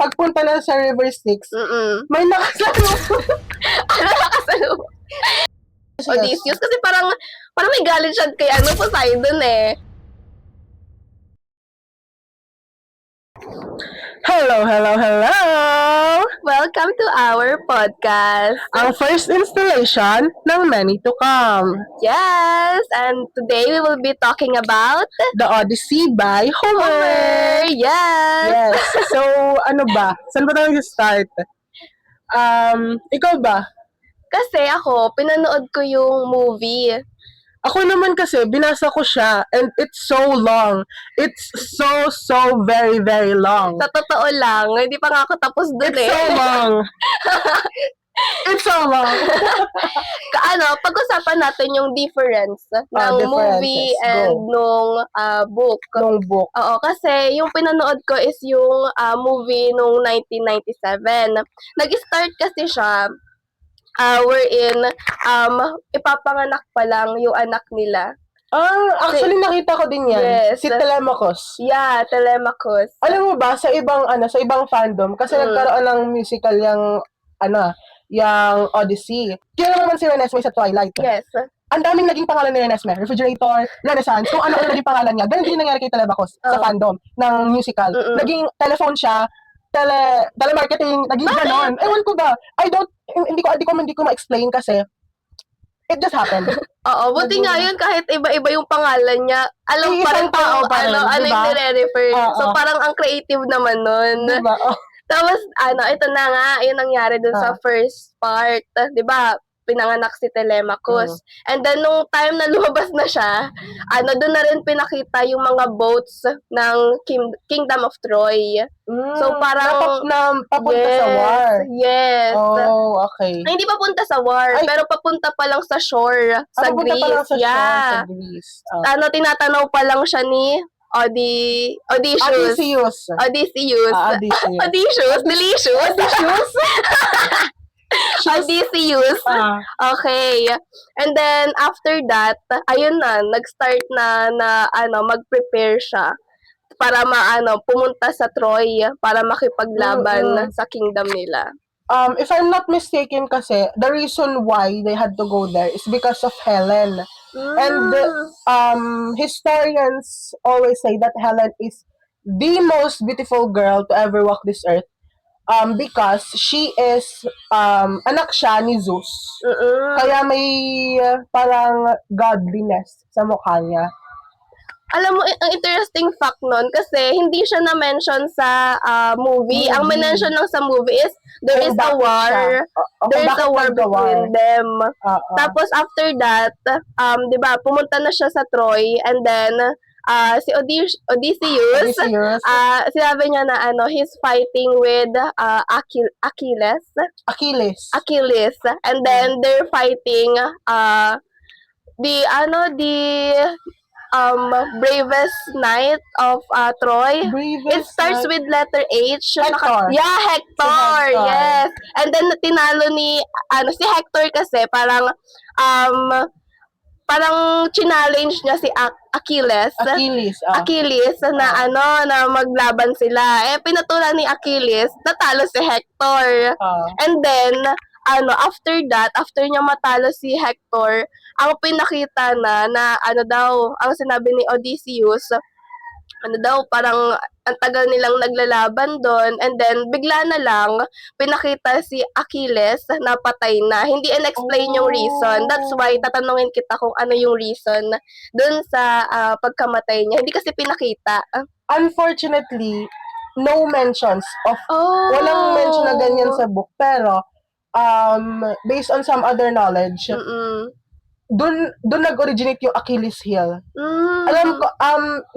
pagpunta na sa River Styx, may nakasalubong. Ano nakasalubong? Odysseus. Kasi parang may galit siya kay Poseidon eh. Hello! Welcome to our podcast. Ang first installation ng many to come. Yes! And today we will be talking about The Odyssey by Homer! Yes! Yes. So, ano ba? Saan ba tayo start? Ikaw ba? Kasi ako, pinanood ko yung movie. Ako naman kasi, binasa ko siya and it's so long. It's so very, very long. Sa totoo lang, hindi pa nga ako tapos dun It's so long. It's so long. Pag-usapan natin yung difference ng movie and nung book. Nung book. Oo, kasi yung pinanood ko is yung movie nung 1997. Nag-start kasi siya wherein ipapanganak pa lang yung anak nila. Actually nakita ko din yan. Yes. Si Telemachus. Yeah, Telemachus. Alam mo ba sa ibang fandom kasi nagkaroon ng musical yung Odyssey. Kaya naman si Renesmee sa Twilight. Yes. Ang daming naging pangalan ni Renesmee. Refrigerator, Renaissance, kung ano naging pangalan niya. Ganun din nangyari kay Telemachus sa fandom ng musical. Naging telephone siya, telemarketing, naging ganon. Ewan ko ba? Hindi ko ma-explain kasi it just happened. Oo, buti nga yun kahit iba-iba yung pangalan niya. Alam pa rin tao pa rin, ano diba? yung nire-refer. So parang ang creative naman nun. Diba? Tapos ito na nga, yun nangyari dun sa first part. Diba? Pinanganak si Telemachus. And then, nung time na lumabas na siya, doon na rin pinakita yung mga boats ng Kingdom of Troy. So, parang papunta sa war. Yes. Oh, okay. Ay, hindi papunta sa war, pero papunta pa lang sa shore, sa Greece. Pa lang sa shore, sa Greece. Tinatanaw pa lang siya ni Odysseus. Delicious. Odysseus. Okay. And then, after that, ayun na, nag-start na mag-prepare siya para pumunta sa Troy para makipaglaban sa kingdom nila. If I'm not mistaken kasi, the reason why they had to go there is because of Helen. And historians always say that Helen is the most beautiful girl to ever walk this earth. Because she is anak siya ni Zeus. Kaya may parang godliness sa mukha niya. Alam mo, ang interesting fact nun, kasi hindi siya na-mention sa movie. Ang mention lang sa movie is, there is a war. There is a war between them. Tapos, after that, di ba, pumunta na siya sa Troy, and then, si Odysseus, sinabi niya na, he's fighting with Achilles. And then, they're fighting, bravest knight of Troy. It starts with letter H. Hector. Hector. Yes. And then tinalo ni si Hector kasi parang challenge niya si Achilles na na maglaban sila. Pinatulan ni Achilles, natalo si Hector. And then after niya matalo si Hector, ang pinakita na ang sinabi ni Odysseus, parang ang tagal nilang naglalaban doon, and then bigla na lang pinakita si Achilles na patay na. Hindi in-explain yung reason. That's why tatanungin kita kung ano yung reason doon sa pagkamatay niya. Hindi kasi pinakita. Unfortunately, no mentions of walang mention na ganyan sa book, pero based on some other knowledge, doon nag-originate yung Achilles heel. Alam ko,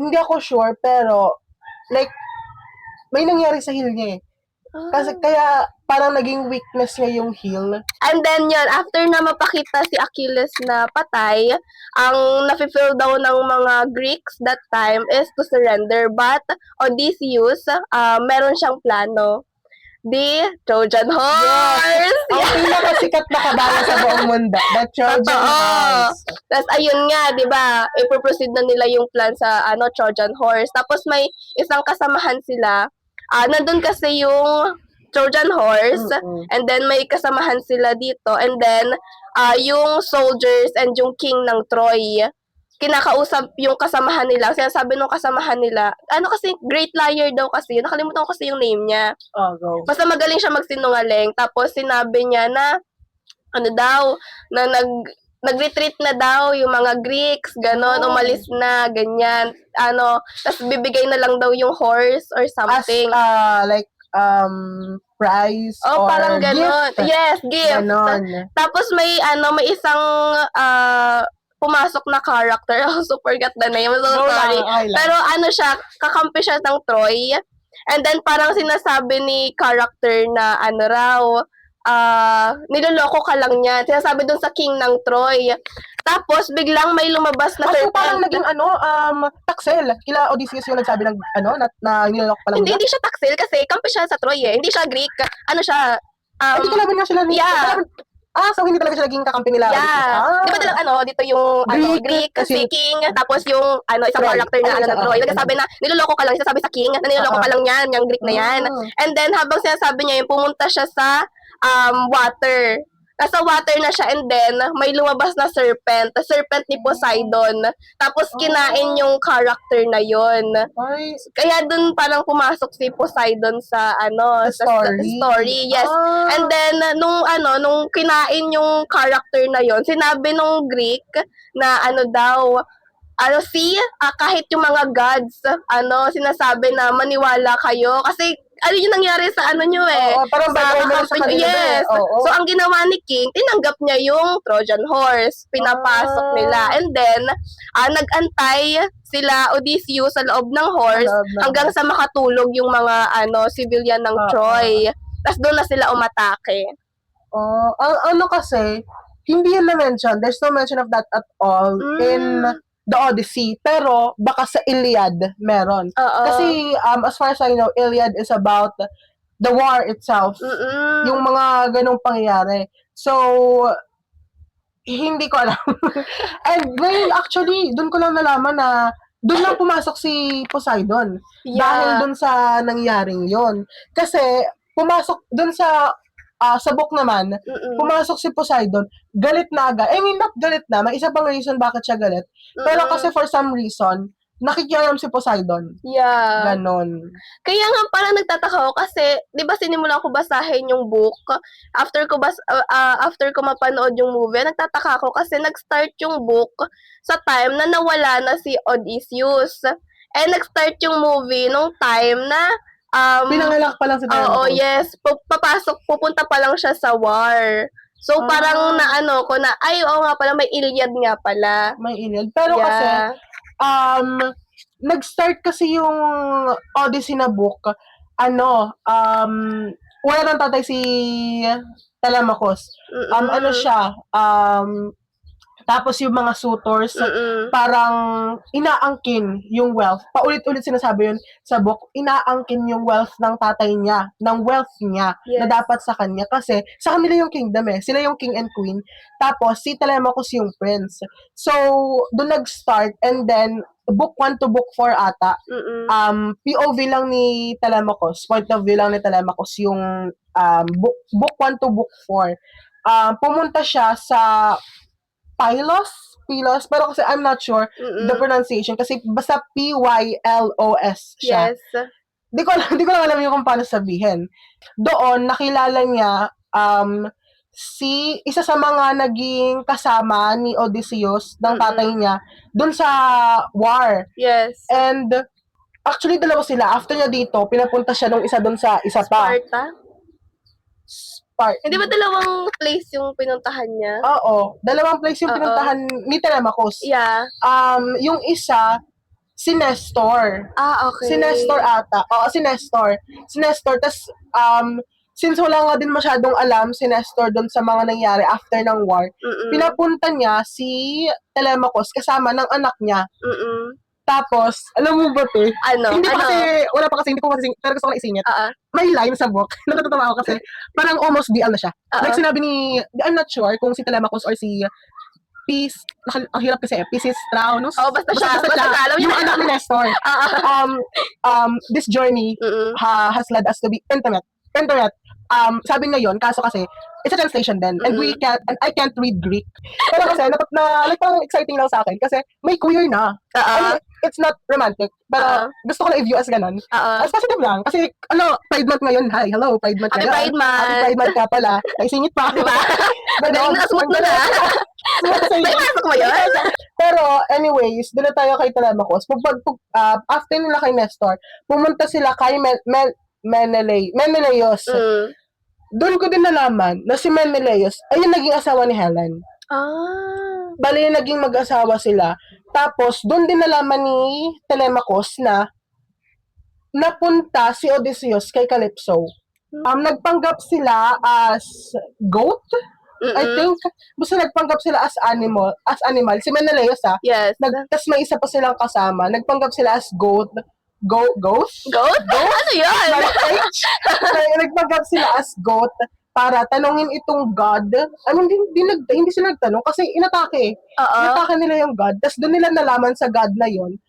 hindi ako sure, pero like may nangyari sa heel niya eh. Kasi kaya parang naging weakness niya yung heel. And then yun, after na mapakita si Achilles na patay, ang nafe-feel daw ng mga Greeks that time is to surrender. But Odysseus, meron siyang plano. The Trojan Horse! Yes. Ang pinakasikat na kabala sa buong mundo. The Trojan Horse. Tapos ayun nga, di ba, ipoproceed na nila yung plan sa Trojan Horse. Tapos may isang kasamahan sila, nandun kasi yung Trojan horse, and then may kasamahan sila dito, and then yung soldiers and yung king ng Troy, kinakausap yung kasamahan nila, sinasabi nung kasamahan nila, kasi, great liar daw kasi, nakalimutan ko kasi yung name niya. Go. Basta magaling siya magsinungaling, tapos sinabi niya na, na nag-retreat na daw yung mga Greeks, ganon, umalis na, ganyan, tapos bibigay na lang daw yung horse or something. As, like, prize or parang ganon. Gift. Yes, gift. Ganon. Tapos may isang pumasok na character. I also forgot the name. So sorry. Pero siya, kakampi siya ng Troy. And then parang sinasabi ni character na raw, niloloko ka lang niya. Sinasabi dun sa king ng Troy. Tapos biglang may lumabas na serpent. Parang naging taksel. Kila Odysseus yung nagsabi ng na niloloko pa lang niya. Hindi siya taksel kasi kampi siya sa Troy eh. Hindi siya Greek. Siya hindi kalaban nga sila ni... Yeah. So hindi talaga siya naging kakampi nila. Yeah. Di ba talagang dito yung Greek si king, tapos yung isang character na ng Troy. Nagsasabi na niloloko ka lang, sinasabi sa king na niloloko ka lang yan, yung Greek na yan. And then habang sinasabi niya yun, pumunta siya sa water. Nasa water na siya, and then may lumabas na serpent ni Poseidon. Tapos kinain yung character na yon. Kaya dun parang pumasok si Poseidon sa story. Yes. And then nung kinain yung character na yon, sinabi nung Greek na kahit yung mga gods, sinasabi na maniwala kayo kasi yung nangyari sa nyo eh. Parang sa kanila. Yes. So, ang ginawa ni King, tinanggap niya yung Trojan horse. Pinapasok nila. And then, nag-antay sila Odysseus sa loob ng horse hanggang sa makatulog yung mga civilian ng Troy. Tapos doon na sila umatake. Kasi, hindi yan na-mention. There's no mention of that at all in the Odyssey, pero baka sa Iliad meron. Kasi as far as I know, Iliad is about the war itself. Yung mga ganong pangyayari. So, hindi ko alam. And actually, dun ko lang nalaman na dun lang pumasok si Poseidon. Dahil dun sa nangyaring yon. Kasi, pumasok dun sa book naman, pumasok si Poseidon, galit na agad. Not galit na, may isa pang reason bakit siya galit. Pero kasi for some reason, nakikialam si Poseidon. Yeah. Ganon. Kaya nga parang nagtataka ako kasi, di ba sinimulan ko basahin yung book, after ko mapanood yung movie, nagtataka ako kasi nag-start yung book sa time na nawala na si Odysseus. And nag-start yung movie nung time na pinangalak pa lang si Telemachus. Oo, yes. Pupunta pa lang siya sa war. So, parang ko na, nga pala, may Iliad nga pala. May Iliad. Pero kasi, nag-start kasi yung Odyssey na book, wala nang tatay si Telemachus. Siya, tapos yung mga suitors, parang inaangkin yung wealth. Paulit-ulit sinasabi yun sa book, inaangkin yung wealth ng tatay niya, ng wealth niya, na dapat sa kanya. Kasi sa kanila yung kingdom eh. Sila yung king and queen. Tapos si Telemachus yung prince. So, doon nag-start, and then, book 1 to book 4 ata, POV lang ni Telemachus, point of view lang ni Telemachus, yung book 1 to book 4. Pumunta siya sa Pylos, pero kasi I'm not sure the pronunciation kasi basta Pylos siya. Yes. Di ko lang alam yung kung paano sabihin. Doon nakilala niya isa sa mga naging kasama ni Odysseus ng tatay niya doon sa war. Yes. And actually dalawa sila. After niya dito, pinapunta siya nung isa doon sa isa pa. Hindi ba dalawang place yung pinuntahan niya? Oo. Dalawang place yung pinuntahan ni Telemachus. Yeah. Yung isa, si Nestor. Okay. Si Nestor ata. Oo, si Nestor. Tas, since wala nga din masyadong alam si Nestor doon sa mga nangyari after ng war, pinapunta niya si Telemachus kasama ng anak niya. Tapos, alam mo ba to? Hindi pa kasi, wala pa kasi, hindi ko masising, pero gusto ko na isingit. May line sa book, natatawa ako kasi, parang almost BL na siya. Like sinabi ni, I'm not sure kung si Telemachus or si Peace, ang hirap kasi Pisistraunus. Oh, basta siya. Alam yung anak ni Nestor. This journey has led us to be intimate. Sabi niya yun, kaso kasi, it's a translation din. And I can't read Greek. Pero kasi, parang exciting lang sa akin kasi may queer na. And it's not romantic. Pero gusto ko na i-view as ganun. As positive lang. Kasi, Pride Month ngayon. Hi, hello, Pride Month ngayon. Pride Month. Happy Pride Month ka pala. Naisingit pa. Diba? Nakasmut mo na. May pasok mo yun? Pero, anyways, doon na tayo kay Telemachus. After nila kay Nestor, pumunta sila kay Menelaus. Doon ko din nalaman na si Menelaus ay yung naging asawa ni Helen. Bali, naging mag-asawa sila. Tapos, doon din nalaman ni Telemachus na napunta si Odysseus kay Calypso. Nagpanggap sila as goat. I think, basta nagpanggap sila as animal. Si Menelaus, Yes. Tas may isa pa silang kasama. Nagpanggap sila as goat. Ghost? Ano yun? Nagpanggap sila as goat para tanungin itong God. Hindi sila nagtanong kasi inatake. Inatake nila yung God. Tapos doon nila nalaman sa God na yun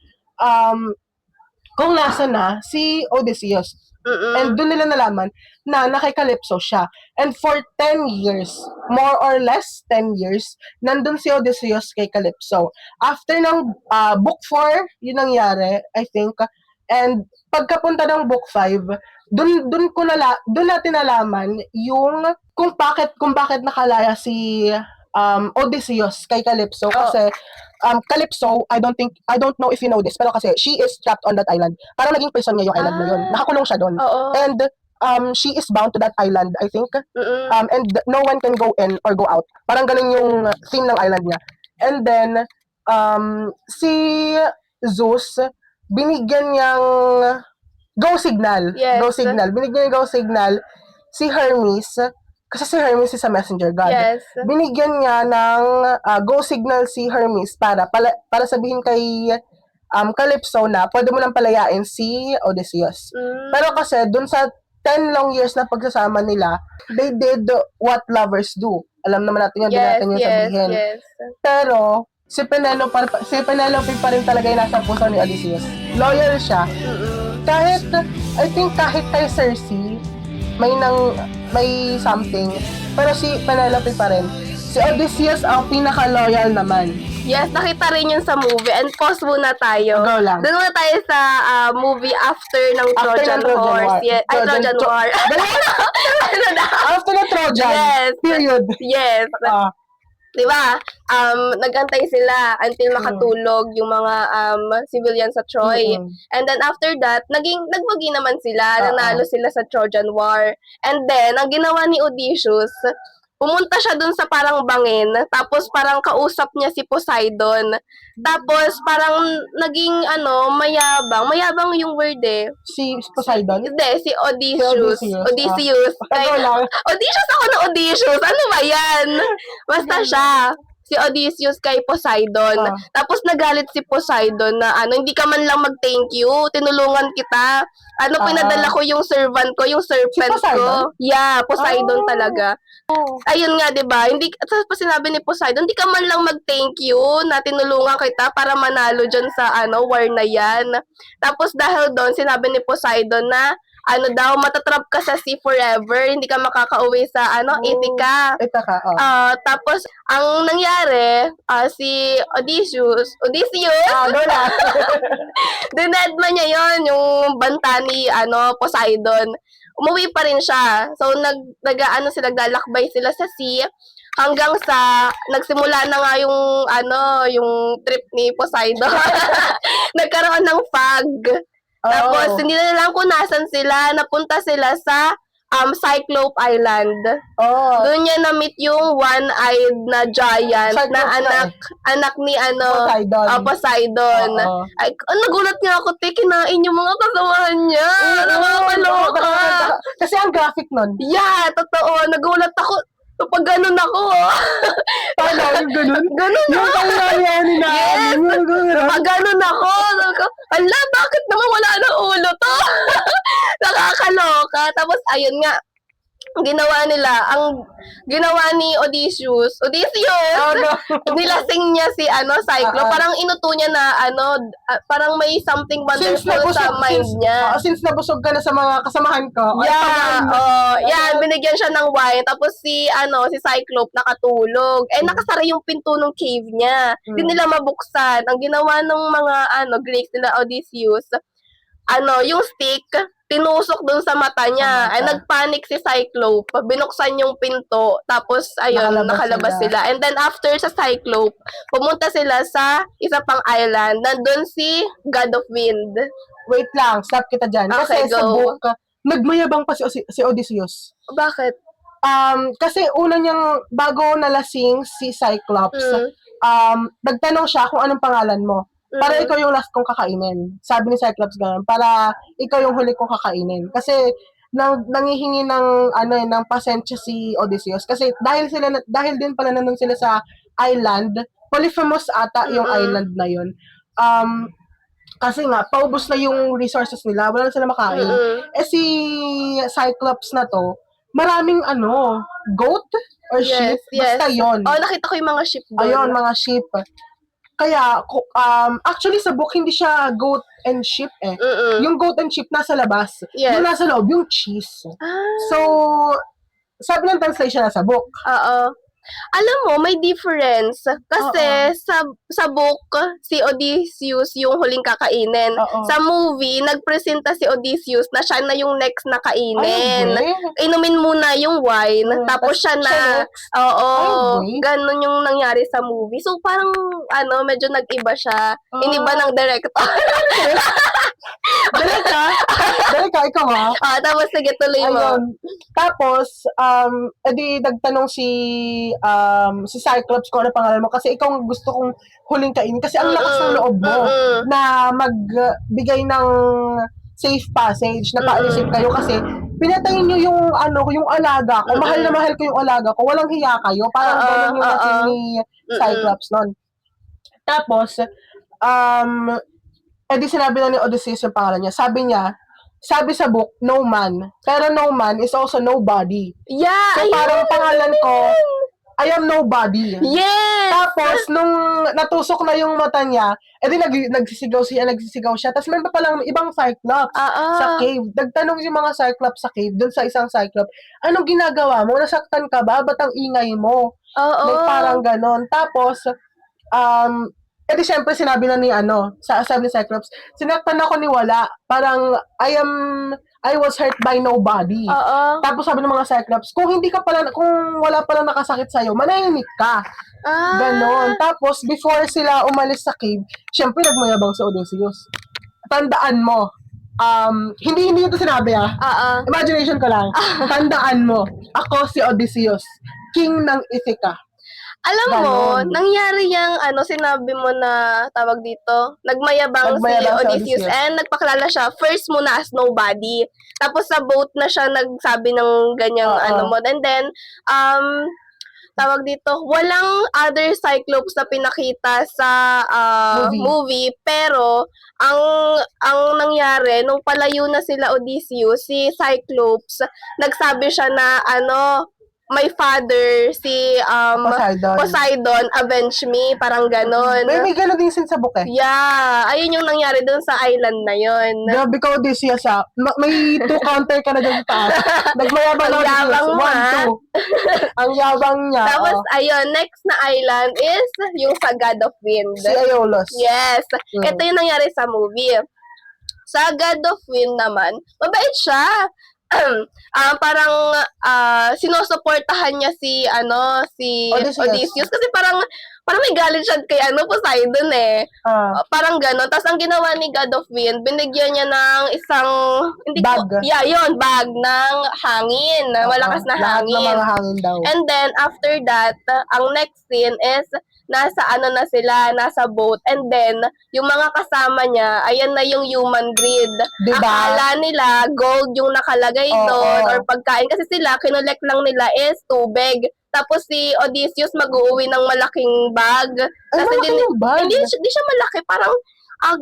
kung nasa na si Odysseus. And doon nila nalaman na kay Calypso siya. And for 10 years, more or less 10 years, nandun si Odysseus kay Calypso. After ng book 4, yun nangyari, I think. And pagkapunta ng book 5, doon natin nalaman yung kung bakit nakalaya si Odysseus kay Calypso kasi Calypso, I don't know if you know this, pero kasi she is trapped on that island. Parang naging prison niya yung island na yun. Nakakulong siya doon. And she is bound to that island, I think. And no one can go in or go out. Parang ganun yung theme ng island niya. And then si Zeus, binigyan niyang go signal. Yes. Go signal. Binigyan niyang go signal si Hermes, kasi si Hermes is a messenger god. Yes. Binigyan niya ng go signal si Hermes para sabihin kay Calypso na pwede mo nang palayain si Odysseus. Pero kasi dun sa 10 long years na pagsasama nila, they did what lovers do. Alam naman natin yun, di natin yung sabihin. Yes. Pero si Penelope pa rin talaga yung nasa puso ni Odysseus. Loyal siya. Kahit kay Circe, may something. Pero si Penelope pa rin. Si Odysseus ang pinaka-loyal naman. Yes, nakita rin yun sa movie. And pause muna tayo. Go lang. Doon muna tayo sa movie after ng Trojan Horse. Yes. Trojan War. Ano na? After the Trojan. Yes. Period. Yes. Diba? Nagantay sila until makatulog yung mga civilians sa Troy. And then after that, nagwagi naman sila, nanalo sila sa Trojan War. And then, ang ginawa ni Odysseus, pumunta siya dun sa parang bangin, tapos parang kausap niya si Poseidon. Tapos parang naging mayabang yung word eh. Si Poseidon? Hindi, si Odysseus. Odysseus ako na Odysseus. Ano ba yan? Basta siya. Si Odysseus kay Poseidon. Tapos nagalit si Poseidon na hindi ka man lang mag-thank you, tinulungan kita. Pinadala ko yung servant ko, yung serpent ko. Yeah, Poseidon talaga. Ayun nga, 'di ba? Tapos sinabi ni Poseidon, hindi ka man lang mag-thank you na tinulungan kita para manalo diyan sa war na 'yan. Tapos dahil doon sinabi ni Poseidon na matatrap ka sa sea forever, hindi ka makakauwi sa Ithaca. Tapos ang nangyari, si Odysseus, dinedma niya 'yon, yung banta ni Poseidon. Umuwi pa rin siya. So naglalakbay sila sa sea hanggang sa nagsimula na nga yung trip ni Poseidon. Nagkaroon ng fog. Tapos, hindi na lang kung nasan sila. Napunta sila sa Cyclope Island. Doon niya na-meet yung one-eyed na giant na anak ni Poseidon. Ay, nagulat nga ako, kinain yung mga kasamahan niya. Nakakaloka. Kasi ang graphic nun. Yeah, totoo. Nagulat ako. Pag ganun ako, Paano? Yung ganun? Ganun Yung kalayanin na. Yes! Pag ganun ako, ala, bakit naman wala ng ulo to? Nakakaloka. Tapos, ayun nga, ang ginawa ni Odysseus, Oh, no. nilasing niya si Cyclops, parang inuto niya na parang may something wonderful sa mind niya. Since nabusog ka na sa mga kasamahan ko, binigyan siya ng wine, tapos si Cyclops nakatulog. Nakasara yung pinto ng cave niya. Hindi nila mabuksan. Ang ginawa ng mga Greeks nila Odysseus, yung stick, tinusok dun sa mata niya. Nagpanic si Cyclope. Binuksan yung pinto. Tapos, nakalabas sila. And then, after sa Cyclope, pumunta sila sa isa pang island. Nandun si God of Wind. Wait lang, stop kita dyan. Kasi sa book, nagmayabang pa si Odysseus. Bakit? Kasi una niyang, bago nalasing si Cyclops, nagtanong siya kung anong pangalan mo. Para ikaw yung last kong kakainin. Sabi ni Cyclops ganun. Para ikaw yung huli kong kakainin. Kasi nangihingi ng pasensya si Odysseus. Kasi dahil din pala nandun sila sa island, Polyphemus ata yung island na yun. Kasi nga, paubos na yung resources nila. Wala na sila makain. Si Cyclops na to, maraming goat or sheep. Basta yun. Nakita ko yung mga sheep doon. Ayun, mga sheep. Kaya, actually sa book, hindi siya goat and sheep eh. Yung goat and sheep nasa labas. Yung nasa loob, yung cheese. So, sabi ng translation na sa book. Alam mo, may difference. Kasi sa book, si Odysseus yung huling kakainin. Sa movie, nagpresenta si Odysseus na siya na yung next na kainin. Inumin muna yung wine, tapos siya na. Ganun yung nangyari sa movie. So, parang, medyo nag-iba siya. Iniba ng director. Direka, ikaw ha? Tapos, sige, tuloy mo. Tapos, edi nagtanong si Cyclops kung ano pangalan mo kasi ikaw ang gusto kong huling kainin kasi ang lakas ng loob mo na magbigay ng safe passage na paalisin kayo kasi pinatay niyo yung alaga ko. Mahal na mahal ko yung alaga ko. Walang hiya kayo. Parang ganun yung natin ni Cyclops nun. Tapos, edi sinabi na ni Odysseus yung pangalan niya. Sabi sa book, no man. Pero no man is also nobody. Yeah! So parang pangalan ko, I am nobody. Yes! Tapos, nung natusok na yung mata niya, edi nagsisigaw siya. Tapos meron pa palang ibang Cyclops sa cave. Nagtanong yung mga Cyclops sa cave, dun sa isang Cyclops, anong ginagawa mo? Nasaktan ka ba? Ba't ang ingay mo? Like, parang ganon. Tapos, edi syempre sinabi na sabi ni Cyclops, sinaktan ako ni wala. Parang, I was hurt by nobody. Tapos sabi ng mga Cyclops, kung wala pala nakasakit sa'yo, manahimik ka. Ganon. Tapos, before sila umalis sa cave, syempre nagmayabang si Odysseus. Tandaan mo, hindi ito sinabi Imagination ko lang. Tandaan mo, ako si Odysseus, king ng Ithaca. Alam mo, nangyari yung sinabi mo na tawag dito, nagmayabang si Odysseus and nagpakilala siya first muna as nobody. Tapos sa boat na siya nagsabi ng ganyang mo. And then, tawag dito, walang other Cyclops na pinakita sa movie, pero ang nangyari, nung palayo na sila Odysseus, si Cyclops, nagsabi siya na my father, si Poseidon, avenge me, parang ganon. May ganon din sa book eh. Yeah, ayun yung nangyari dun sa island na yun. Grabe ka, Odysseus may 2 counter ka na dyan sa taas. Nagmayabang na Odysseus, 1, 2. Ang yabang niya. Tapos, ayun, next na island is yung sa God of Wind. Si Aeolus. Yes. Ito yung nangyari sa movie. Sa God of Wind naman, mabait siya. Parang sinusuportahan niya si Odysseus kasi parang may galit siya kay Poseidon eh. Parang gano'n. Tapos ang ginawa ni God of Wind, binigyan niya ng isang bag ng hangin, malakas na hangin. Lahat ng mga hangin daw. And then after that, ang next scene is nasa nasa boat, and then yung mga kasama niya, ayan na yung human greed. Diba? Akala nila gold yung nakalagay doon or pagkain kasi sila kinolect lang nila is tubig. Tapos si Odysseus mag-uuwi ng malaking bag. Kasi hindi siya malaki, parang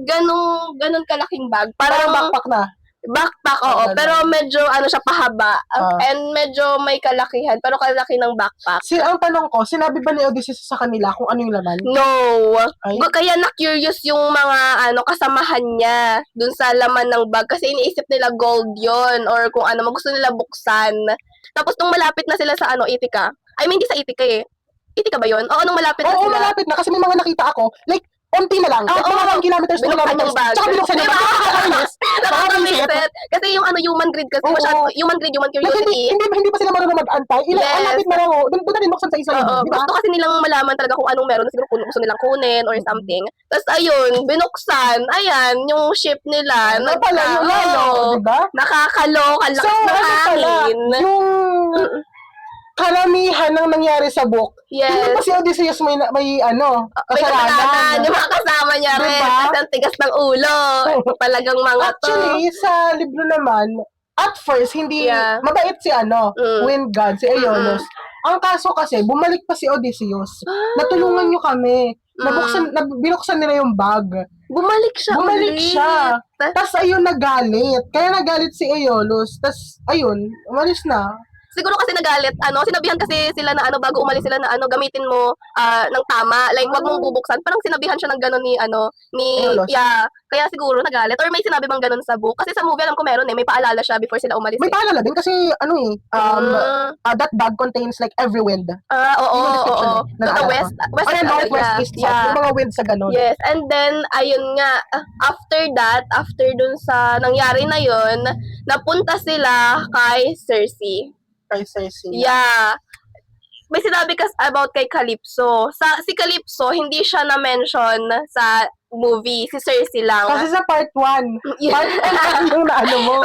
ganun kalaking bag. Parang backpack na. Backpack, oo. Pero medyo, siya, pahaba. And medyo may kalakihan. Pero kalaki ng backpack. Ang tanong ko, sinabi ba ni Odysseus sa kanila kung ano yung laman? No. Kaya na-curious yung mga, kasamahan niya dun sa laman ng bag. Kasi iniisip nila gold yon or kung ano, gusto nila buksan. Tapos, nung malapit na sila sa, Ithaca. I mean, hindi sa Ithaca eh. Ithaca ba yun? Oo, nung malapit na sila. Oo, malapit na. Kasi may mga nakita ako. Like, onti na lang. Kahit mga 1 kilometers, 2 kilometers. Tsaka binuksan niya. Nakakamisit. Kasi yung human grid kasi masyado, human grid, human curiosity. Hindi pa sila marunong mag-antay. Ang lapit na lang, doon na din buksan sa isa. Gusto kasi nilang malaman talaga kung anong meron. Siguro kung gusto nilang kunin or something. Tapos ayun, binuksan. Ayan, yung ship nila. Nakakaloka lang ng hangin. Yung karamihan ng nangyari sa book. Hindi pa si Odysseus may kasalanan. Yung mga kasama niya rin. Kasi ang tigas ng ulo. Talagang mga Actually, sa libro naman, at first, hindi, mabait si Wind God, si Aeolus. Ang kaso kasi, bumalik pa si Odysseus. Natulungan niyo kami. Binuksan nila yung bag. Bumalik siya. Tapos ayun, nagalit. Kaya nagalit si Aeolus. Tapos, ayun, umalis na. Siguro kasi nagalit, sinabihan kasi sila na bago umalis sila na gamitin mo ng tama, like wag mong bubuksan. Parang sinabihan siya ng gano'n ni kaya siguro nagalit or may sinabi bang gano'n sa book. Kasi sa movie alam ko meron may paalala siya before sila umalis. May paalala din kasi that bag contains like every wind. Oo. Sa west and northwest, east, south. Yung mga wind sa gano'n. Yes, and then ayun nga, after dun sa nangyari na yun, napunta sila kay Cersei. Yeah. May sinabi kasi about kay Calypso. Si Calypso, hindi siya na-mention sa movie. Si Cersei lang. Kasi sa part 1. Part 1 yung mo.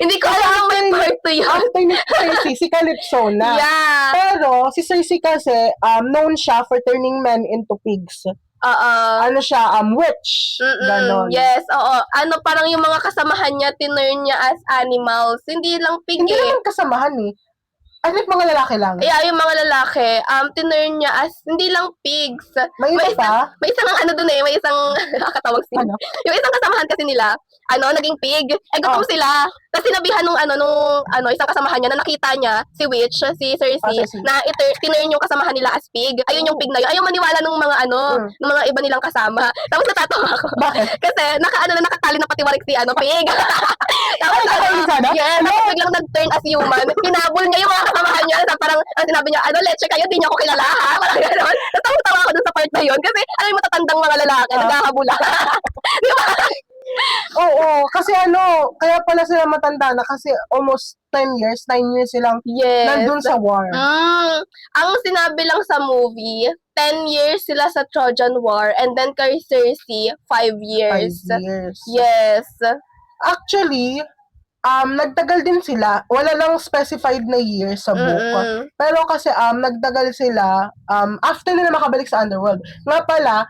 Hindi ko alam may part 2 yun. After ni Cersei, si Calypso na. Yeah. Pero, si Cersei kasi, known siya for turning men into pigs. Witch. Ganon. Yes, oo. Parang yung mga kasamahan niya, tinurn niya as animals. Hindi lang pig Hindi naman kasamahan eh. I think mga lalaki lang. Yeah, yung mga lalaki, tinurn niya as, hindi lang pigs. May isa? May isang dun may isang, nakakatawag sila. Yung isang kasamahan kasi nila, naging pig. Gutom sila. Tapos sinabihan nung isang kasamahan niya na nakita niya, si Witch, si Cersei, na tinurn yung kasamahan nila as pig. Ayun yung pig na yun. Ayaw maniwala nung mga nung mga iba nilang kasama. Tapos natatawa ako. Bakit? Kasi nakatali na patiwarik si pig. Tapos yes, biglang nag-turn as human. Pinabol niya yung mga kasamahan niya. Parang sinabi niya, leche kayo, di niyo ako kilala ha. Parang gano'n. Natawa ako dun sa part na yun. Kasi matatandang mga lalaki, naghahabula. Di ba? Oo, kasi kaya pala sila matanda na kasi almost 9 years silang nandun sa war. Ang sinabi lang sa movie, 10 years sila sa Trojan War and then kay Cersei, 5 years. 5 years. Yes. Actually, nagtagal din sila. Wala lang specified na year sa book. Pero kasi nagtagal sila after nila makabalik sa Underworld. Nga pala,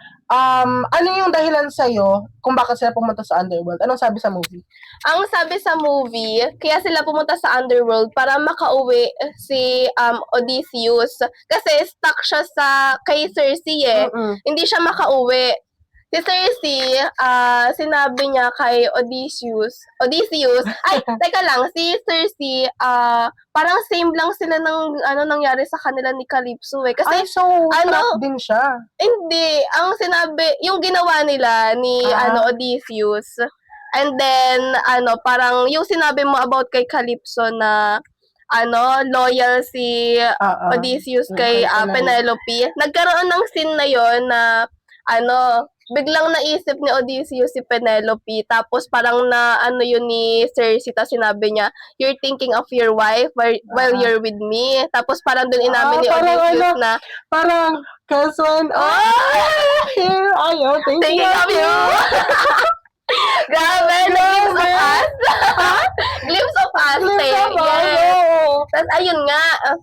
ano yung dahilan sa'yo kung bakit sila pumunta sa Underworld? Anong sabi sa movie? Ang sabi sa movie, kaya sila pumunta sa Underworld para makauwi si Odysseus. Kasi stuck siya kay Cersei Hindi siya makauwi. Si Cersei, sinabi niya kay Odysseus, ay, teka lang, si Cersei, parang same lang sila ng nangyari sa kanila ni Calypso Kasi, din siya. Hindi, ang sinabi, yung ginawa nila ni, Odysseus, and then, parang, yung sinabi mo about kay Calypso na, loyal si Odysseus kay Penelope, nagkaroon ng scene na yon na, biglang naisip ni Odysseus si Penelope, tapos parang yun ni Cersei, tapos sinabi niya, you're thinking of your wife while you're with me. Tapos parang dun inamin ni Odysseus na, parang, cause when here I am thinking of you. Grabe, glimpse of us. Glimpse of us. Tapos ayun nga,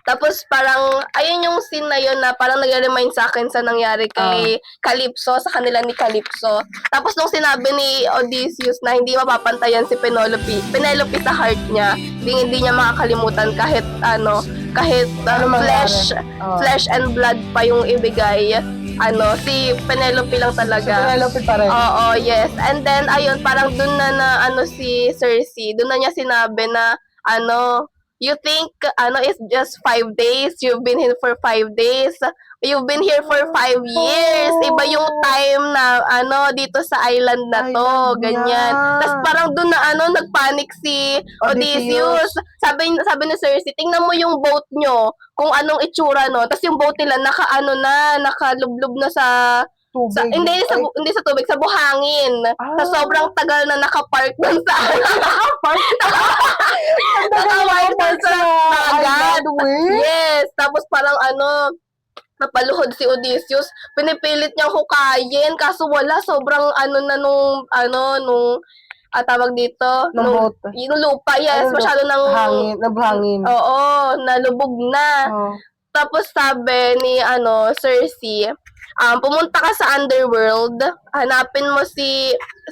tapos parang, ayun yung scene na yun na parang nag-remind sa akin sa nangyari kay Calypso, sa kanila ni Calypso. Tapos nung sinabi ni Odysseus na hindi mapapantayan si Penelope sa heart niya, hindi niya makakalimutan kahit flesh and blood pa yung ibigay. si Penelope lang Si talaga. Penelope pa rin. Oo, yes. And then, ayun, parang dun na si Cersei, dun na niya sinabi na, you think, it's just 5 days, you've been here for 5 days, you've been here for 5 years, iba yung time na, dito sa island na to, Island ganyan. niya. Tapos parang dun na, nagpanic si Odysseus. Sabi ni Cersei, tingnan mo yung boat nyo, kung anong itsura, no? Tapos yung boat nila, nakalublob na sa Tubig. hindi sa tubig, sa buhangin. Sa sobrang tagal na nakapark dun sa nakapark dun sa dagat. Yes. Tapos parang napaluhod si Odysseus. Pinipilit niyang hukayin, kaso wala. Sobrang nung tawag dito, Nung boat. yung lupa, yes, masyado Nabuhangin. Oo, nalubog na. Oh. Tapos sabi ni Cersei, pumunta ka sa underworld, hanapin mo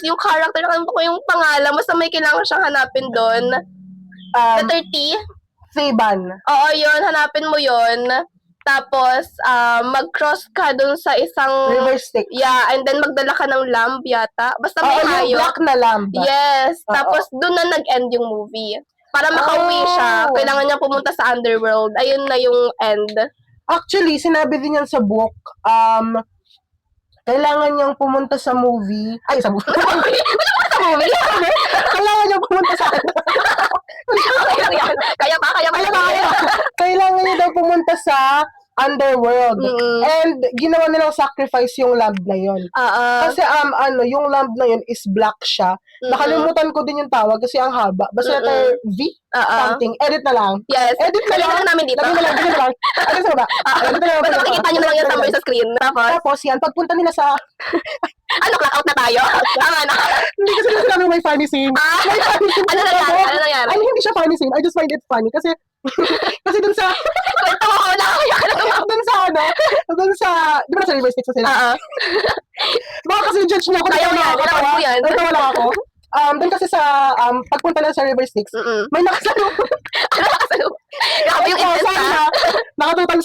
yung character, nakalimutan ko yung pangalan, basta may kailangan siyang hanapin doon. Letter T? Theban. Oo, yun, hanapin mo yun. Tapos, mag-cross ka doon sa isang... River Styx. Yeah, and then magdala ka ng lamb yata. Basta may hayop. Yung black na lamb. Yes, tapos doon na nag-end yung movie. Para makauwi siya, kailangan niya pumunta sa underworld. Ayun na yung end. Actually, sinabi din yan sa book, kailangan niyang pumunta sa movie. Ay, sa movie. Sa movie? Kailangan niyang pumunta sa... Kaya pa. Kailangan niya daw pumunta sa underworld. And ginawa nilang sacrifice yung lamb na yun. Kasi yung lamb na yun is black siya. Nakalimutan ko din yung tawag kasi ang haba. Basta letter V something. Edit na lang. Yes. Edit na lang. namin dito. Lagyan na lang. Ano sa baba? Edit na lang. Basta makikita nyo na lang yung number sa screen. Tapos yan, pagpunta nila sa... Clock out na tayo? Tama na. Hindi kasi sinabi may funny scene. May funny scene. Ano nangyari? Ay, hindi siya funny scene. I just find it funny. Kasi dun sa... Kwento mo ako na. Dun sa... Di ba nasa River Styx na sila? Baka kasi judge niya ako. Kaya mo yan. Kailangan ko yan. Natawa lang ako. Dun kasi sa pagpunta lang sa River Styx, may nakasalubong. Grabe yung intense ha. Nakatutang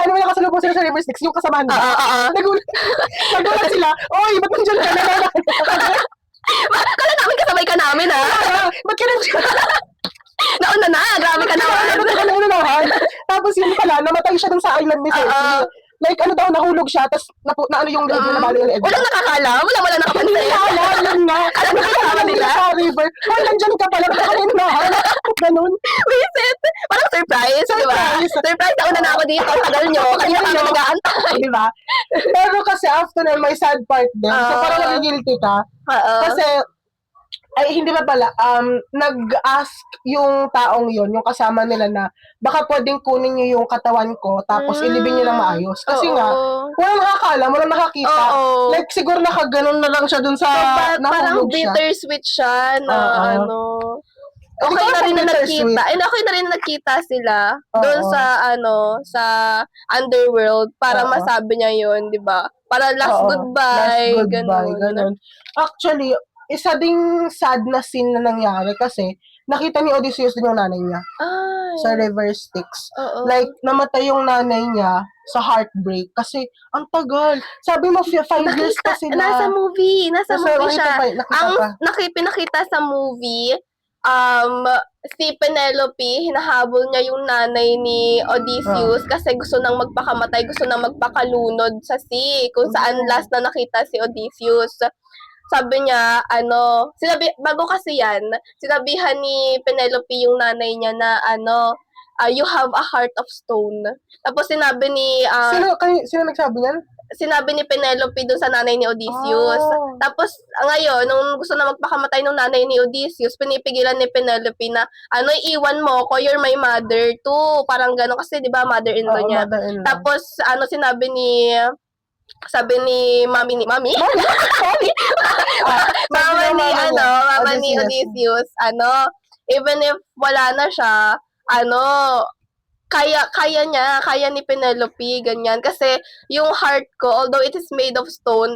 may nakasalubong sila sa River Styx, yung kasamahan nila. Nagulat sila, oy, ba't nandiyan ka na? Kala namin kasabay ka namin ha. Ba't ka nandiyan? Nauna na, grabe ka naman. Tapos yun pala, namatay siya dun sa island ni Cersei. Like, nahulog siya, tapos yung loob na nabali yung egg. Walang nakakala, wala nakapansin. Yun nga. Alam mo kasama nila? Sa river. Nandyan ka pala, kanina. Ganun. Visit. Parang surprise, di ba? Surprise, nauna na ako dito. Tagal nyo. Kanina kami nag-aantay. Di ba? Pero kasi after na, may sad part din. So, parang nagigilty ka. Kasi, ay, hindi ba pala, nag-ask yung taong yon, yung kasama nila na, baka pwedeng kunin niyo yung katawan ko, tapos ilibing niyo ng maayos. Kasi nga, walang nakakaalam, walang nakakita. Like, siguro nakaganon na lang siya dun sa parang nahulog siya. bittersweet siya na Okay na rin na nagkita. And okay na rin nagkita sila doon sa underworld para masabi niya yun, di ba? Para last goodbye. Ganun. Actually, isa ding sad na scene na nangyari kasi nakita ni Odysseus din yung nanay niya sa River Styx. Like, namatay yung nanay niya sa heartbreak kasi ang tagal. Sabi mo, 5 years pa sila. Nasa movie siya. Ang pinakita sa movie, si Penelope, hinahabol niya yung nanay ni Odysseus kasi gusto nang magpakamatay, gusto nang magpakalunod sa sea, kung saan last na nakita si Odysseus. Sabi niya, bago kasi yan, sinabihan ni Penelope yung nanay niya na, you have a heart of stone. Tapos sinabi ni... Sino nagsabi niyan? Sinabi ni Penelope dun sa nanay ni Odysseus. Tapos, ngayon, nung gusto na magpakamatay ng nanay ni Odysseus, pinipigilan ni Penelope na, iwan mo ko, you're my mother too. Parang gano'n, kasi di ba mother-in-law niya. Tapos, sabi ni mami ni Odysseus, even if wala na siya, kaya ni Penelope, ganyan. Kasi yung heart ko, although it is made of stone,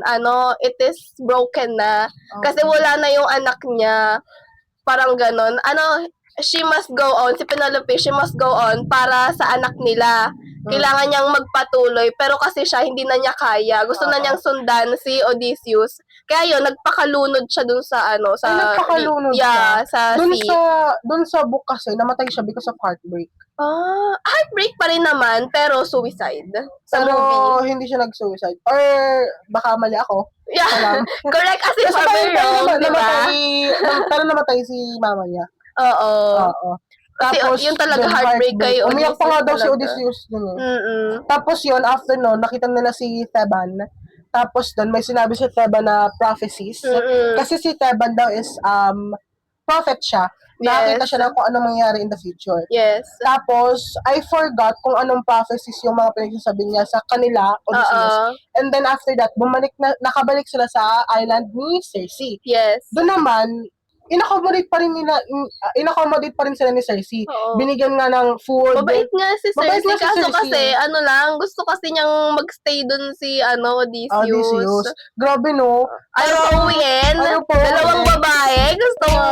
it is broken na. Kasi wala na yung anak niya. Parang ganon. She must go on, si Penelope, she must go on para sa anak nila. Kailangan niyang magpatuloy, pero kasi siya hindi na niya kaya. Gusto na niyang sundan si Odysseus. Kaya yun, nagpakalunod siya dun sa nagpakalunod sa sea. Dun sa book kasi, namatay siya because of heartbreak. Heartbreak pa rin naman, pero suicide. Sa pero, movie. hindi siya nag-suicide. Or, baka mali ako. Yeah, correct kasi Kasi pero namatay si mama niya. Oo. Tapos, yun talaga heartbreak kay Odysseus. Umiyak pa nga daw si Odysseus dun Tapos yun, after nun, nakita nila si Theban. Tapos dun, may sinabi si Theban na prophecies. Kasi si Theban daw is, prophet siya. Nakakita siya ng kung anong mangyayari in the future. Yes. Tapos, I forgot kung anong prophecies yung mga pinagsasabi niya sa kanila, Odysseus. And then after that, nakabalik sila sa island ni Circe. Yes. Doon naman, in-accommodate pa rin sila ni Circe. Binigyan nga ng food. Mabait nga si Circe. Kaso kasi, gusto kasi niyang magstay dun si, Odysseus. Grabe, no? Ayaw pa uwiin. Dalawang babae. Gustong,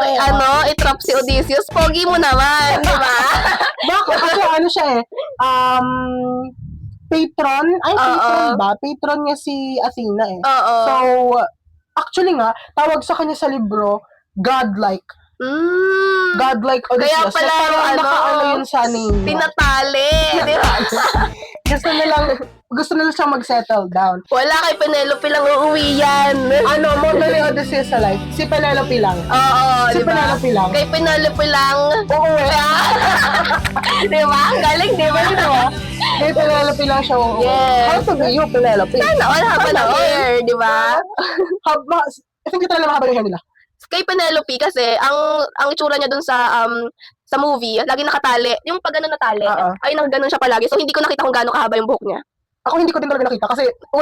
itrap si Odysseus. Pogi mo naman, di ba? Bakit? Kasi siya patron? Patron ba? Patron niya si Athena So, actually nga, tawag sa kanya sa libro, godlike. Godlike Odysseus. Kaya pala, nakaano yun sa name. Tinatali. Di ba? gusto nila siyang mag-settle down. Wala, kay Penelope lang uuwi yan. Model ni Odysseus sa life? Si Penelope lang. Oo, si Penelope lang. Kay Penelope lang. Uuwi. Di ba? Galing, di ba? Kay Penelope lang siya uuwi. Yes. How to be you, Penelope? Sana all haba ng hair, di ba? I think ito na lang haba ng hair nila. Kay Penelope kasi, ang itsura niya dun sa movie, lagi nakatali. Yung pag gano'n natali, ay nang siya palagi. So, hindi ko nakita kung gaano kahaba yung buhok niya. Ako hindi ko din talaga nakita kasi how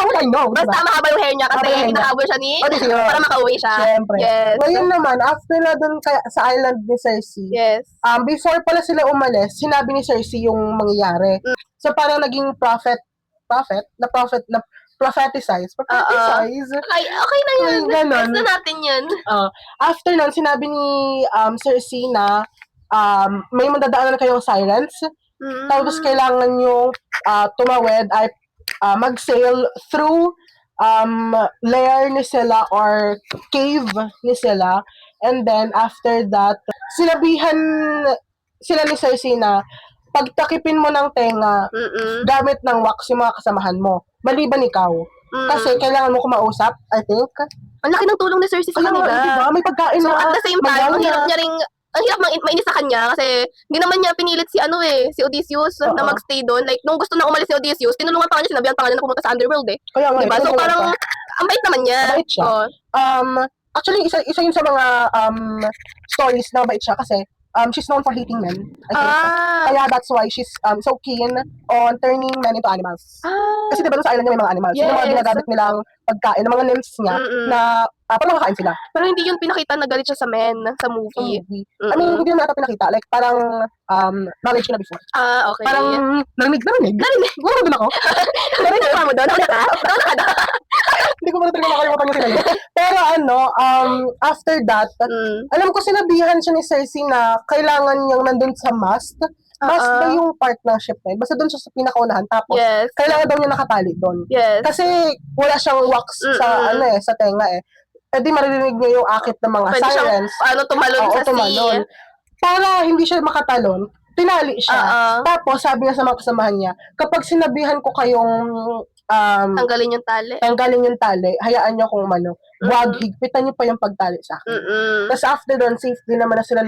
would I know? Basta mahaba yung hair niya kasi hinahabol siya ni para makauwi siya. Siyempre. Yes. Ngayon naman, after na dun sa island ni Circe, before pala sila umalis, sinabi ni Circe yung mangyayari. So, parang naging prophetize. Okay na yun. Ganon. Basta natin yun. After nun, sinabi ni Circe na may madadaanan kayong sirens. Tapos kailangan nyo tumawid ay mag-sail through lair ni sila or cave ni sila. And then after that, sinabihan sila ni Circe na pagtakipin mo ng tenga gamit ng wax yung mga kasamahan mo. Maliban ikaw. Kasi kailangan mo kumausap, I think. Ang laki ng tulong ni Circe sa kanila. Diba? May pagkain so, at the same time, ang hirap mainis sa kanya kasi hindi naman niya pinilit si Odysseus na magstay doon. Like, nung gusto na umalis si Odysseus, tinulungan pa niya, sinabihan pa niya na pumunta sa underworld Kaya nga, diba? So, parang, ang bait naman niya. Mabait siya. Actually, isa yun sa mga stories na mabait siya kasi she's known for hating men, I think. Kaya that's why she's so keen on turning men into animals. Kasi diba sa island niya may mga animals. Yung mga ginagamit nilang pagkain, ng mga nymphs niya na parang makakain sila. Pero hindi yun pinakita na galit siya sa men sa movie. I mean, hindi naman ata pinakita. Like, parang knowledge ko na before. Okay. Parang narinig. Wala doon ako. Narinig pa mo doon? Doon ka doon? Hindi ko pa talaga makalimutan yung sinabi. Pero after that, alam ko sinabihan siya ni Circe na kailangan niyang nandun sa mast. Mast ba yung part ng ship na yun? Basta dun siya sa pinakaunahan. Tapos, kailangan daw niya nakatali doon. Yes. Kasi wala siyang wax sa tenga di maririnig niya yung akit ng mga sirens. Tumalon sa sea. Para hindi siya makatalon, tinali siya. Tapos, sabi niya sa mga kasamahan niya, kapag sinabihan ko kayong tanggalin yung tali, hayaan niyo kung wag higpitan niyo pa yung pagtali sa akin. Tapos after doon, safely naman na sila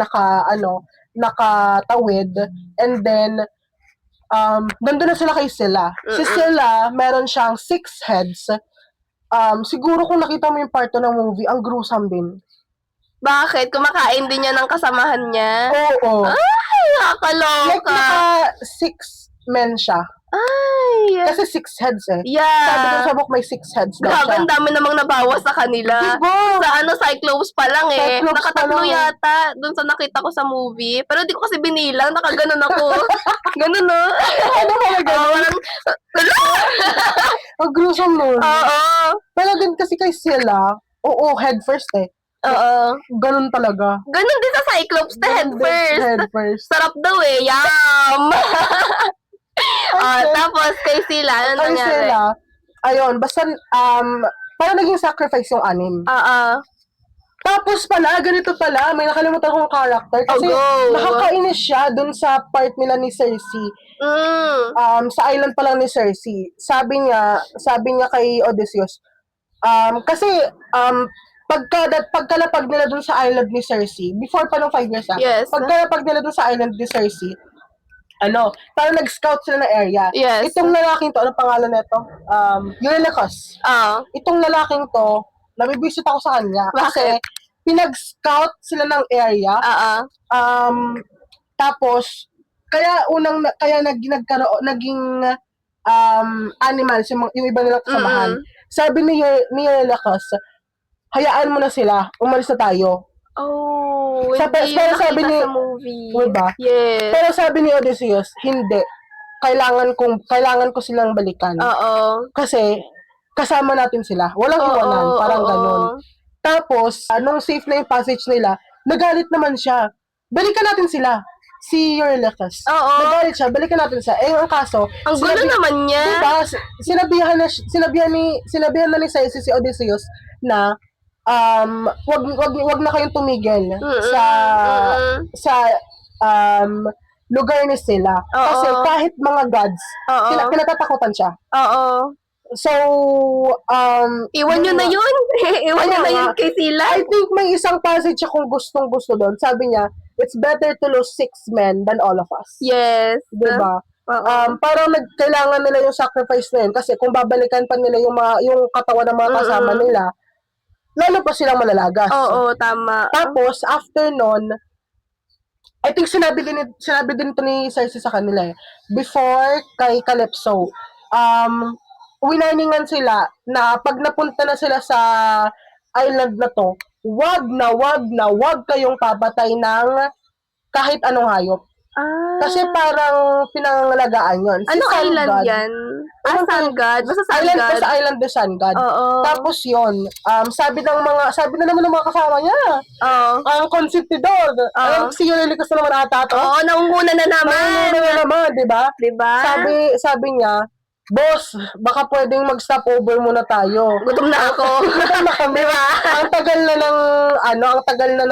nakatawid, and then nandun na sila kay Scylla. Si Scylla, meron siyang 6 heads. Siguro kung nakita mo yung part ng movie, ang gruesome din. Bakit? Kumakain din niya ng kasamahan niya? Oo. Ay, nakakaloka. Like, 6 men siya. Ay. Kasi 6 heads Yeah. Sabi ko sa book, may 6 heads daw siya. Grabe, ang dami namang nabawas sa kanila. Diba? Sa Cyclops pa lang Nakatatlo pa lang. yata dun sa nakita ko sa movie. Pero di ko kasi binilang, nakaganon ako. Ganon, no? Ano pala ganon? Ang gruesome nun. Oo. Pero din kasi kay Scylla, head first Oo. Ganun talaga. Ganun din sa Cyclops na head Ganun din, first. Head first. Sarap daw eh. Yum! Tapos kay sila, ano Kay nangyari? sila, ayun, basta, parang naging sacrifice yung anim. Oo. Tapos pala, ganito pala, may nakalimutan kong character. Kasi go. nakakainis siya dun sa part nila ni Cersei. Sa island pa lang ni Cersei. Sabi niya kay Odysseus, kasi, pagkalapag nila dun sa island ni Cersei, before pa nung 5 years Yes. pagkalapag nila dun sa island ni Cersei, parang nag-scout sila ng area. Yes. Itong lalaking to, ano pangalan nito? Eurylochus. Itong lalaking to, nabibisit ako sa kanya. Kasi, pinag-scout sila ng area. Tapos, kaya naging animals, yung iba nilang kasamahan. Sabi ni Eurylochus, hayaan mo na sila, umalis na tayo. Hindi yun nakita sa movie. Diba? Yes. Pero sabi ni Odysseus, hindi. Kailangan ko silang balikan. Kasi, kasama natin sila. Walang iwanan. Parang ganun. Tapos, nung safe na yung passage nila, nagalit naman siya. Balikan natin sila. Si Eurylochus. Nagalit siya, balikan natin siya. Ang kaso, ang gulo naman niya. Diba? Sinabihan na ni Cersei si Odysseus na wag na kayong tumigil sa lugar ni sila. Kasi kahit mga gods, kinatatakutan siya. So, iwan nyo na yun. Iwan nyo na yun kay sila. I think may isang passage akong gustong-gusto doon. Sabi niya, it's better to lose 6 men than all of us. Yes. Diba? Parang kailangan nila yung sacrifice na yun. Kasi kung babalikan pa nila yung katawan ng mga kasama nila, lalo pa silang malalagas. Tama. Tapos, after nun, I think sinabi din ito ni Cersei sa kanila eh. Before kay Calypso, winarningan sila na pag napunta na sila sa island na to, wag kayong papatay ng kahit anong hayop. Kasi parang pinangalagaan yun. Anong island yan? Sun God? Basta Sun island God? Sa island ni Sun God. Tapos yun, sabi na naman ng mga kasama niya, ang consentidor, si Eurylochus na naman ata to. Naunguna na naman. Diba? Sabi niya, boss, baka pwedeng mag-stop over muna tayo. Gutom na ako. Gutom na kami. Diba? Ang tagal na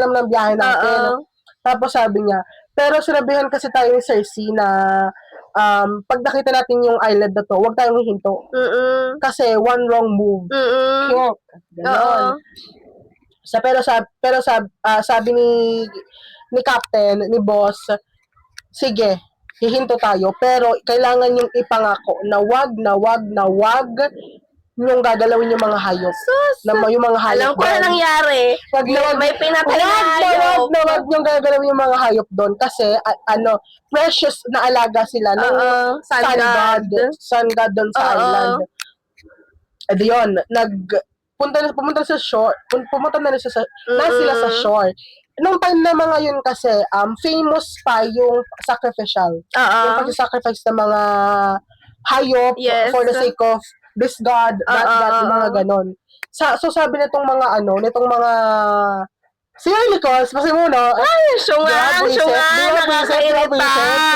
naman ng biyahe natin. Tapos sabi niya, pero sinabihan kasi tayo ni Cersei na pag nakita natin yung island na to, huwag tayong hihinto. Kasi one wrong move. Ganon. Pero sabi ni Captain, ni boss, sige, hihinto tayo, pero kailangan yung ipangako na wag yung gagalawin yung mga hayop. Yung mga hayop. Alam ko na nangyari. May pinatay na hayop. Wag yung gagalawin yung mga hayop doon kasi precious na alaga sila ng sun god doon sa island. At yun, pumunta na sila sa shore. Nung time na mga yun kasi, famous pa yung sacrificial. Yung pag-sacrifice ng mga hayop for the sake of this god, that god, yung mga ganon. So sabi nitong mga si Eurylochus, kasi muna, syunga, nakakairita.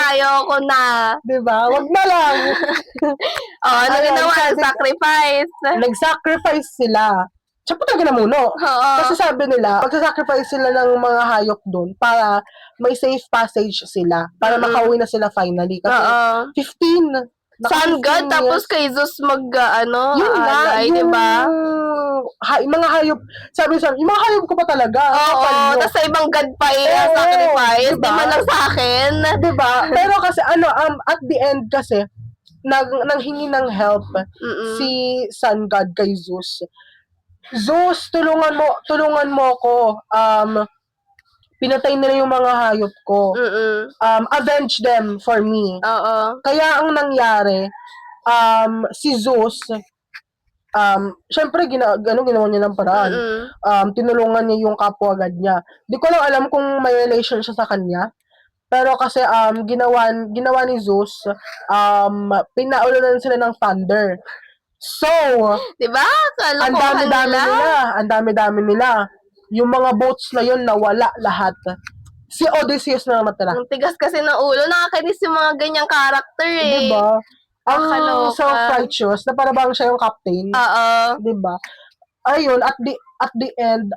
Ayoko na. Diba? Wag na lang. Ano ginawa? Sacrifice. Nag-sacrifice sila. Siya po talaga namuno. Kasi sabi nila, magsasacrifice sila ng mga hayop doon para may safe passage sila. Para makauwi na sila finally. Kasi 15. Sun God, tapos kay Zeus alay, diba? Mga hayop, sabi yung mga hayop ko pa talaga. Tapos sa ibang God pa sacrifice, diba? Di man lang sa akin. Diba? Pero kasi, at the end kasi, nanghingi ng help si Sun God kay Zeus. Zeus, tulungan mo ako. Pinatay nila yung mga hayop ko. Avenge them for me. Kaya ang nangyari, si Zeus, syempre ginawa niya ng paraan. Tinulungan niya yung kapwa god niya. Di ko lang alam kung may relation siya sa kanya. Pero kasi ginawa ni Zeus, pinaulunan sila ng thunder. So, Diba? ang Kalokohan dami-dami nila. nila. Ang dami-dami nila. Yung mga boats na yun, nawala lahat. Si Odysseus na natira. Ang tigas kasi ng ulo. Nakakainis yung mga ganyang character eh. Diba? Ang Nakakaloka. self-righteous na para bang siya yung captain. Oo. Diba? Ayun, at the end,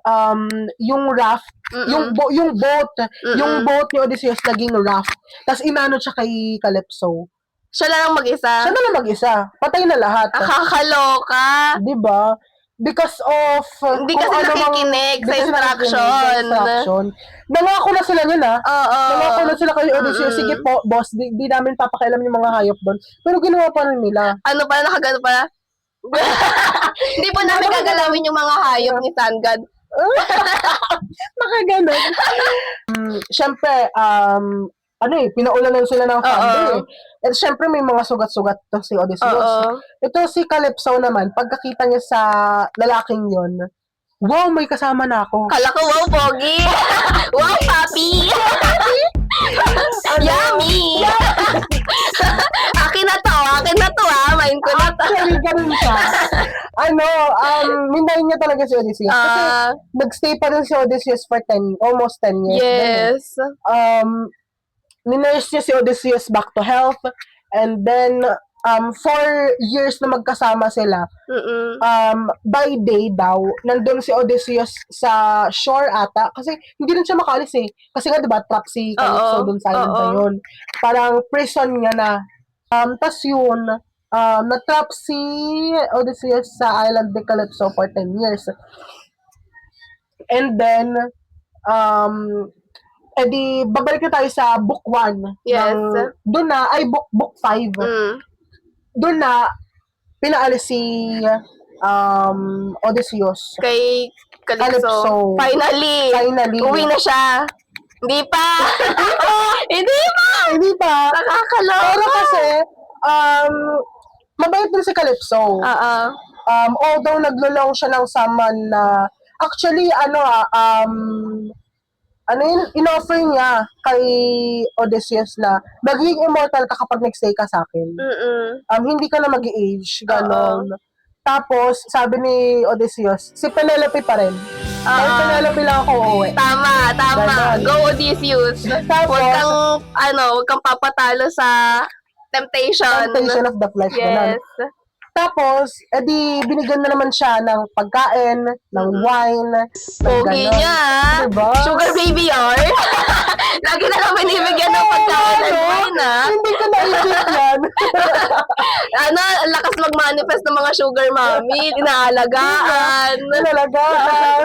yung raft, yung boat, yung boat ni Odysseus naging raft. Tapos inano siya kay Calypso. Siya lang mag-isa. Siya na lang mag-isa. Patay na lahat. Nakakaloka. Diba? Because of Hindi kasi nakikinig sa instruction. Nangako na sila nun Oo. Nangako na sila kay Odysseus. Sige po, boss, di namin papakialam yung mga hayop doon. Pero ginawa pa rin nila. Ano pala, nakagano pala? Hindi po namin gagalawin yung mga hayop ni Sun God. Nakaganon. Siyempre, pinaulanan sila ng thunder. At syempre may mga sugat-sugat to si Odysseus. Ito si Calypso naman, pagkakita niya sa lalaking yon, wow, may kasama na ako. Kala ko, wow, pogi. Wow, papi. Yummy. Akin na to Mind ko na to. Actually, ganun siya. Minayin niya talaga si Odysseus. Kasi nagstay pa rin si Odysseus for almost 10 years. Yes. Ninurse niya si Odysseus back to health, and then 4 years na magkasama sila. By day daw, nandun si Odysseus sa shore ata, kasi hindi rin siya makalis eh. Kasi nga diba, trap si Calypso dun sa island na yun. Parang prison niya na. Tas yun, na-trap si Odysseus sa island ni Calypso for 10 years. And then, edi babalik na tayo sa book 1. Yes. Doon na, book 5. Doon na, pinaalis si Odysseus. Kay Calypso. Calypso. Finally. Uwi na siya. Hindi pa. Hindi pa. Nakakaloka. Pero kasi, mabait din si Calypso. Although naglulong siya ng saman na, actually, in-offer niya kay Odysseus na magiging immortal ka kapag nag-stay ka sa akin. Hindi ka na mag-age, ganon. Tapos, sabi ni Odysseus, si Penelope pa rin. Dahil Penelope lang ako uuwi. Tama. Ganon. Go, Odysseus. Tapos, Huwag kang papatalo sa temptation of the flesh. Ganon. Yes. Tapos, edi binigyan na naman siya ng pagkain, ng wine, Pogi niya. Diba? Sugar baby or? Lagi na lang binibigyan ng pagkain and wine Hindi ko na-isip yan. Lakas mag-manifest ng mga sugar mommy. Inaalagaan.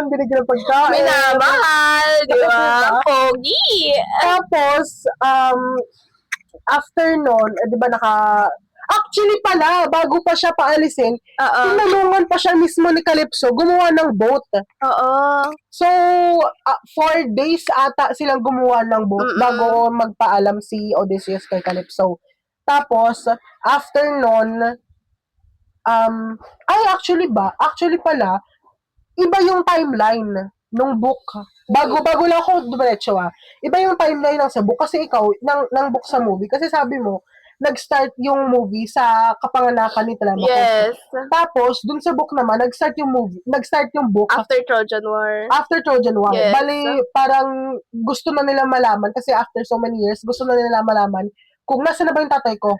Binigyan ng pagkain. Minamahal. Diba? Pogi. Tapos, after nun, di ba actually pala, bago pa siya paalisin, tinulungan pa siya mismo ni Calypso gumawa ng boat. So, 4 days ata silang gumawa ng boat bago magpaalam si Odysseus kay Calypso. Tapos, after nun, actually pala, iba yung timeline nung book. Bago lang ako diretso Iba yung timeline ng sa book kasi ikaw, ng book sa movie. Kasi sabi mo, nag-start yung movie sa kapanganakan ni Telemachus. Yes. Tapos, dun sa book naman, nag-start yung book. After Trojan War. Yes. Yes. Bali, parang gusto na nila malaman, kasi after so many years, gusto na nila malaman kung nasa na ba yung tatay ko.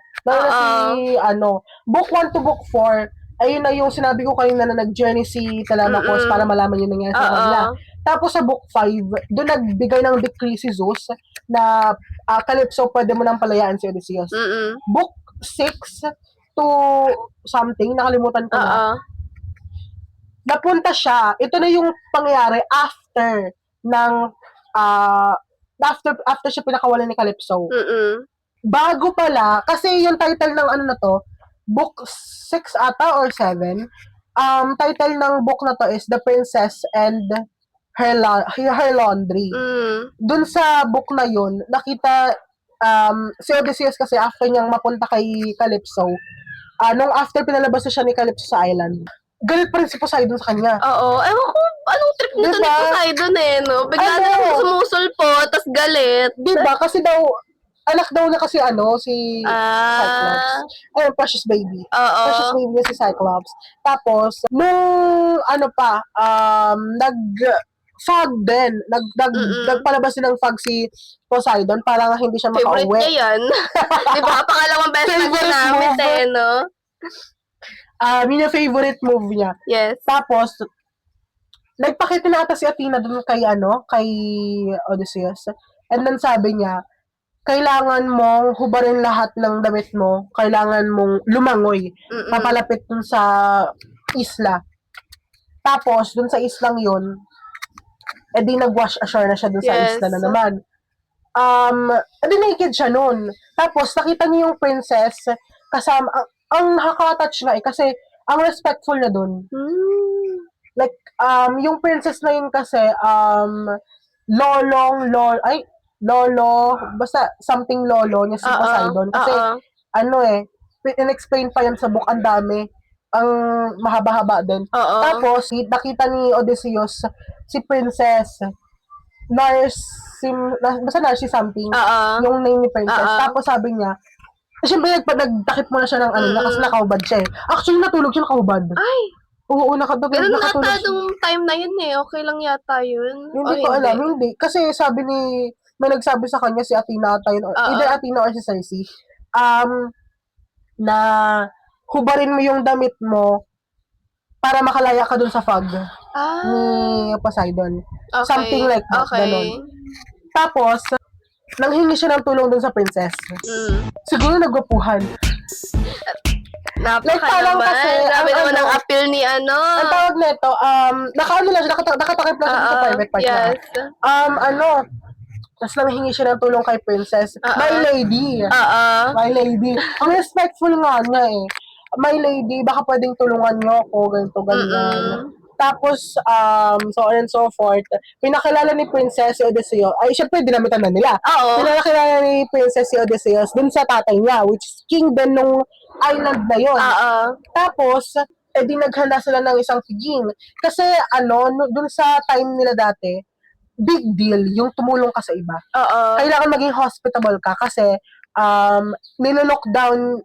Book 1 to book 4, ayun na yung sinabi ko kanina na nag-journey si Telemachus para malaman yung nangyari sa kanila. Tapos sa book 5, doon nagbigay ng decree si Zeus na Calypso, pwede mo nang palayaan si Odysseus. Book 6 to something, nakalimutan ko na. Napunta siya, ito na yung pangyayari after after siya pinakawalan ni Calypso. Bago pala, kasi yung title ng book 6 ata or 7, title ng book na to is The Princess and Her Laundry. Dun sa book na yun, nakita si Odysseus kasi after niyang mapunta kay Calypso, nung after pinalabas na siya ni Calypso sa island, galit pa rin si Poseidon sa kanya. Ewan ko, anong trip nito ni Poseidon no? Bigla na lang sumusulpo, tas galit. Diba? Kasi daw, anak daw na kasi si Cyclops. Ayun, Precious Baby. Oo. Precious Baby niya si Cyclops. Tapos, nung fog din. Nagpalabas din ng fog si Poseidon para nga hindi siya makauwi. Favorite niya yan. Di ba? Pangalawang best friend niya namin no? Yun yung favorite move niya. Yes. Tapos, nagpakita na ata si Athena dun kay Odysseus. And then sabi niya, kailangan mong hubarin lahat ng damit mo. Kailangan mong lumangoy. Papalapit dun sa isla. Tapos, dun sa islang yun, edi nag-wash ashore na siya dun sa isla na naman. Edi naked siya nun. Tapos, nakita niya yung princess kasama, ang nakaka-touch nga kasi, ang respectful na dun. Like, yung princess na yun kasi, lolo, basta something lolo niya si Poseidon. Kasi, in-explain pa yan sa book, ang dami. Ang mahaba-haba din. Tapos, nakita ni Odysseus si princess, basta Narcy something, yung name ni princess. Tapos sabi niya, siyempre nagtakip mo na siya ng kasi nakaubad siya eh. Actually, natulog siya nakahubad. Ay! Oo, nakatulog siya. Pero nata nung time na yun eh. Okay lang yata yun. Hindi ko alam, hindi. Kasi sabi may nagsabi sa kanya si Athena ata yun, either Athena or si Circe, na hubarin mo yung damit mo para makalaya ka dun sa fog ni Poseidon. Okay. Something like that, ganun. Tapos, nanghingi siya ng tulong dun sa princess. Siguro nagwapuhan. Napaka naman. Grabe naman ang appeal ni Ang tawag nito, nakatakip na siya sa private part niya. Tapos nanghingi siya ng tulong kay princess. My lady. My lady. Ang respectful nga eh. My lady, baka pwedeng tulungan niyo ako, ganito, ganyan. Tapos, so on and so forth. Pinakilala ni Princess si Odysseus. Ay, syempre, dinamitan na nila. Pinakilala ni Princess si Odysseus dun sa tatay niya, which is king din nung island na yun. Tapos, di naghanda sila ng isang piging. Kasi, dun sa time nila dati, big deal yung tumulong ka sa iba. Kailangan maging hospitable ka kasi, nilolockdown,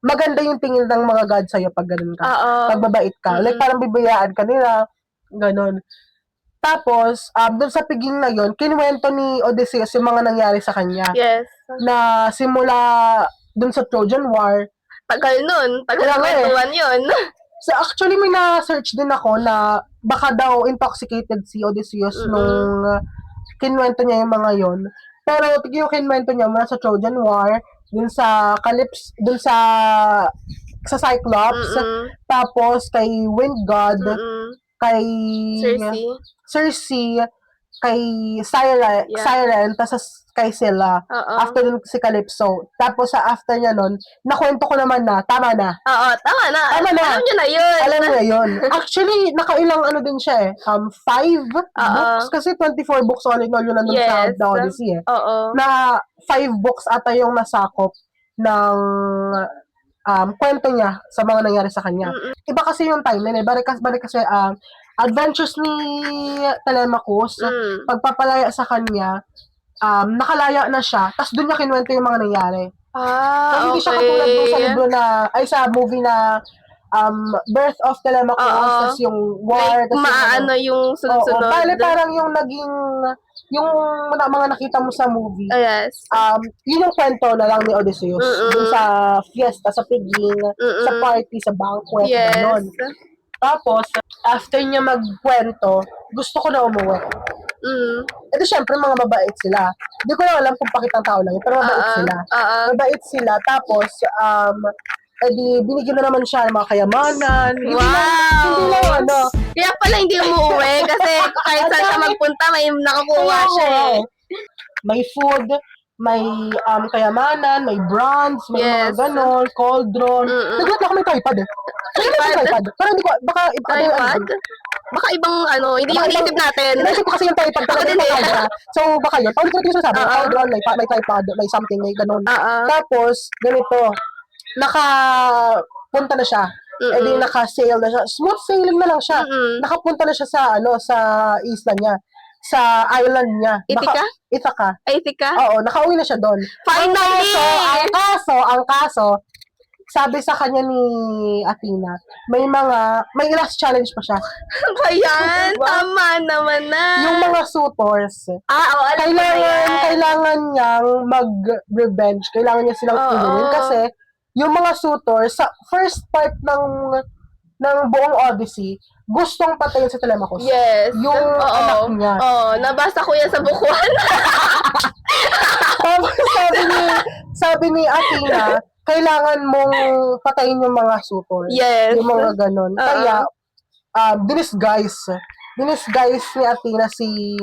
maganda yung tingin ng mga God sa'yo pag ganun ka. Pag babait ka. Like, parang bibayaan ka nila. Ganon. Tapos, dun sa piging na yun, kinuwento ni Odysseus yung mga nangyari sa kanya. Yes. Na simula dun sa Trojan War. Tagal nun. Tagal kwentuhan yun. So, actually, may na-search din ako na baka daw intoxicated si Odysseus nung kinuwento niya yung mga yun. Pero, yung kinuwento niya mula sa Trojan War, dun sa Cyclops, tapos kay Wind God, kay Circe, kay Siren, tapos kay Scylla. After dun si Calypso. Tapos sa after niya nun, nakwento ko naman na, tama na. Tama na. Alam niyo na yun. Alam niyo na yun. Actually, nakailang din siya eh. 5 books, kasi 24 books all in all yun nandun sa The Odyssey eh. Na 5 books ata yung nasakop ng kwento niya sa mga nangyari sa kanya. Iba kasi yung timeline eh. Balik kasi adventures ni Telemachus, pagpapalaya sa kanya, nakalaya na siya, tapos doon niya kinuwento yung mga nangyari. So, hindi siya katulad doon sa libro sa movie na Birth of Telemachus, tapos yung war, like, yung sunod-sunod. Bale, parang yung naging, yung mga nakita mo sa movie, yes. Yun yung kwento na lang ni Odysseus, dun sa fiesta, sa piging, sa party, sa banquet, gano'n. Tapos, after niya magkwento, gusto ko na umuwi. Ito syempre, mga mabait sila. Hindi ko na alam kung pakitang tao lang yun, pero mabait sila. Mabait sila. Tapos, edi, binigyan na naman siya ng mga kayamanan. Hindi lang Kaya pala hindi umuwi kasi kahit saan siya magpunta, may nakakuha siya eh. May food, may kayamanan, may bronze, may mga ganon, cauldron. Nagulat ako may tripod eh. Tripod? Pero hindi ko, baka baka ibang hindi yung naisip natin. Naisip ko kasi yung tripod talaga yung camera. So, baka yun. Paulit ko yung sasabi. Cauldron, may tripod, may something, may ganon. Tapos, ganito, nakapunta na siya. Edi naka-sail na siya. Smooth sailing na lang siya. Nakapunta na siya sa sa isla niya. sa island niya. Ithaca? Ithaca? Oo, nakauwi na siya doon. Finally! Ang kaso, sabi sa kanya ni Athena, may last challenge pa siya. Ba yan? Diba? Tama naman na. Yung mga suitors, alam ko na yan. kailangan niyang mag-revenge. Kailangan niya silang tulungan kasi yung mga suitors, sa first part ng buong Odyssey, gustong patayin si Telemachus. Yes. Yung anak niya. Nabasa ko yan sa bukuan. Tapos sabi ni Athena, kailangan mong patayin yung mga suitors. Yes. Yung mga ganon. Kaya, dinisguise ni Athena si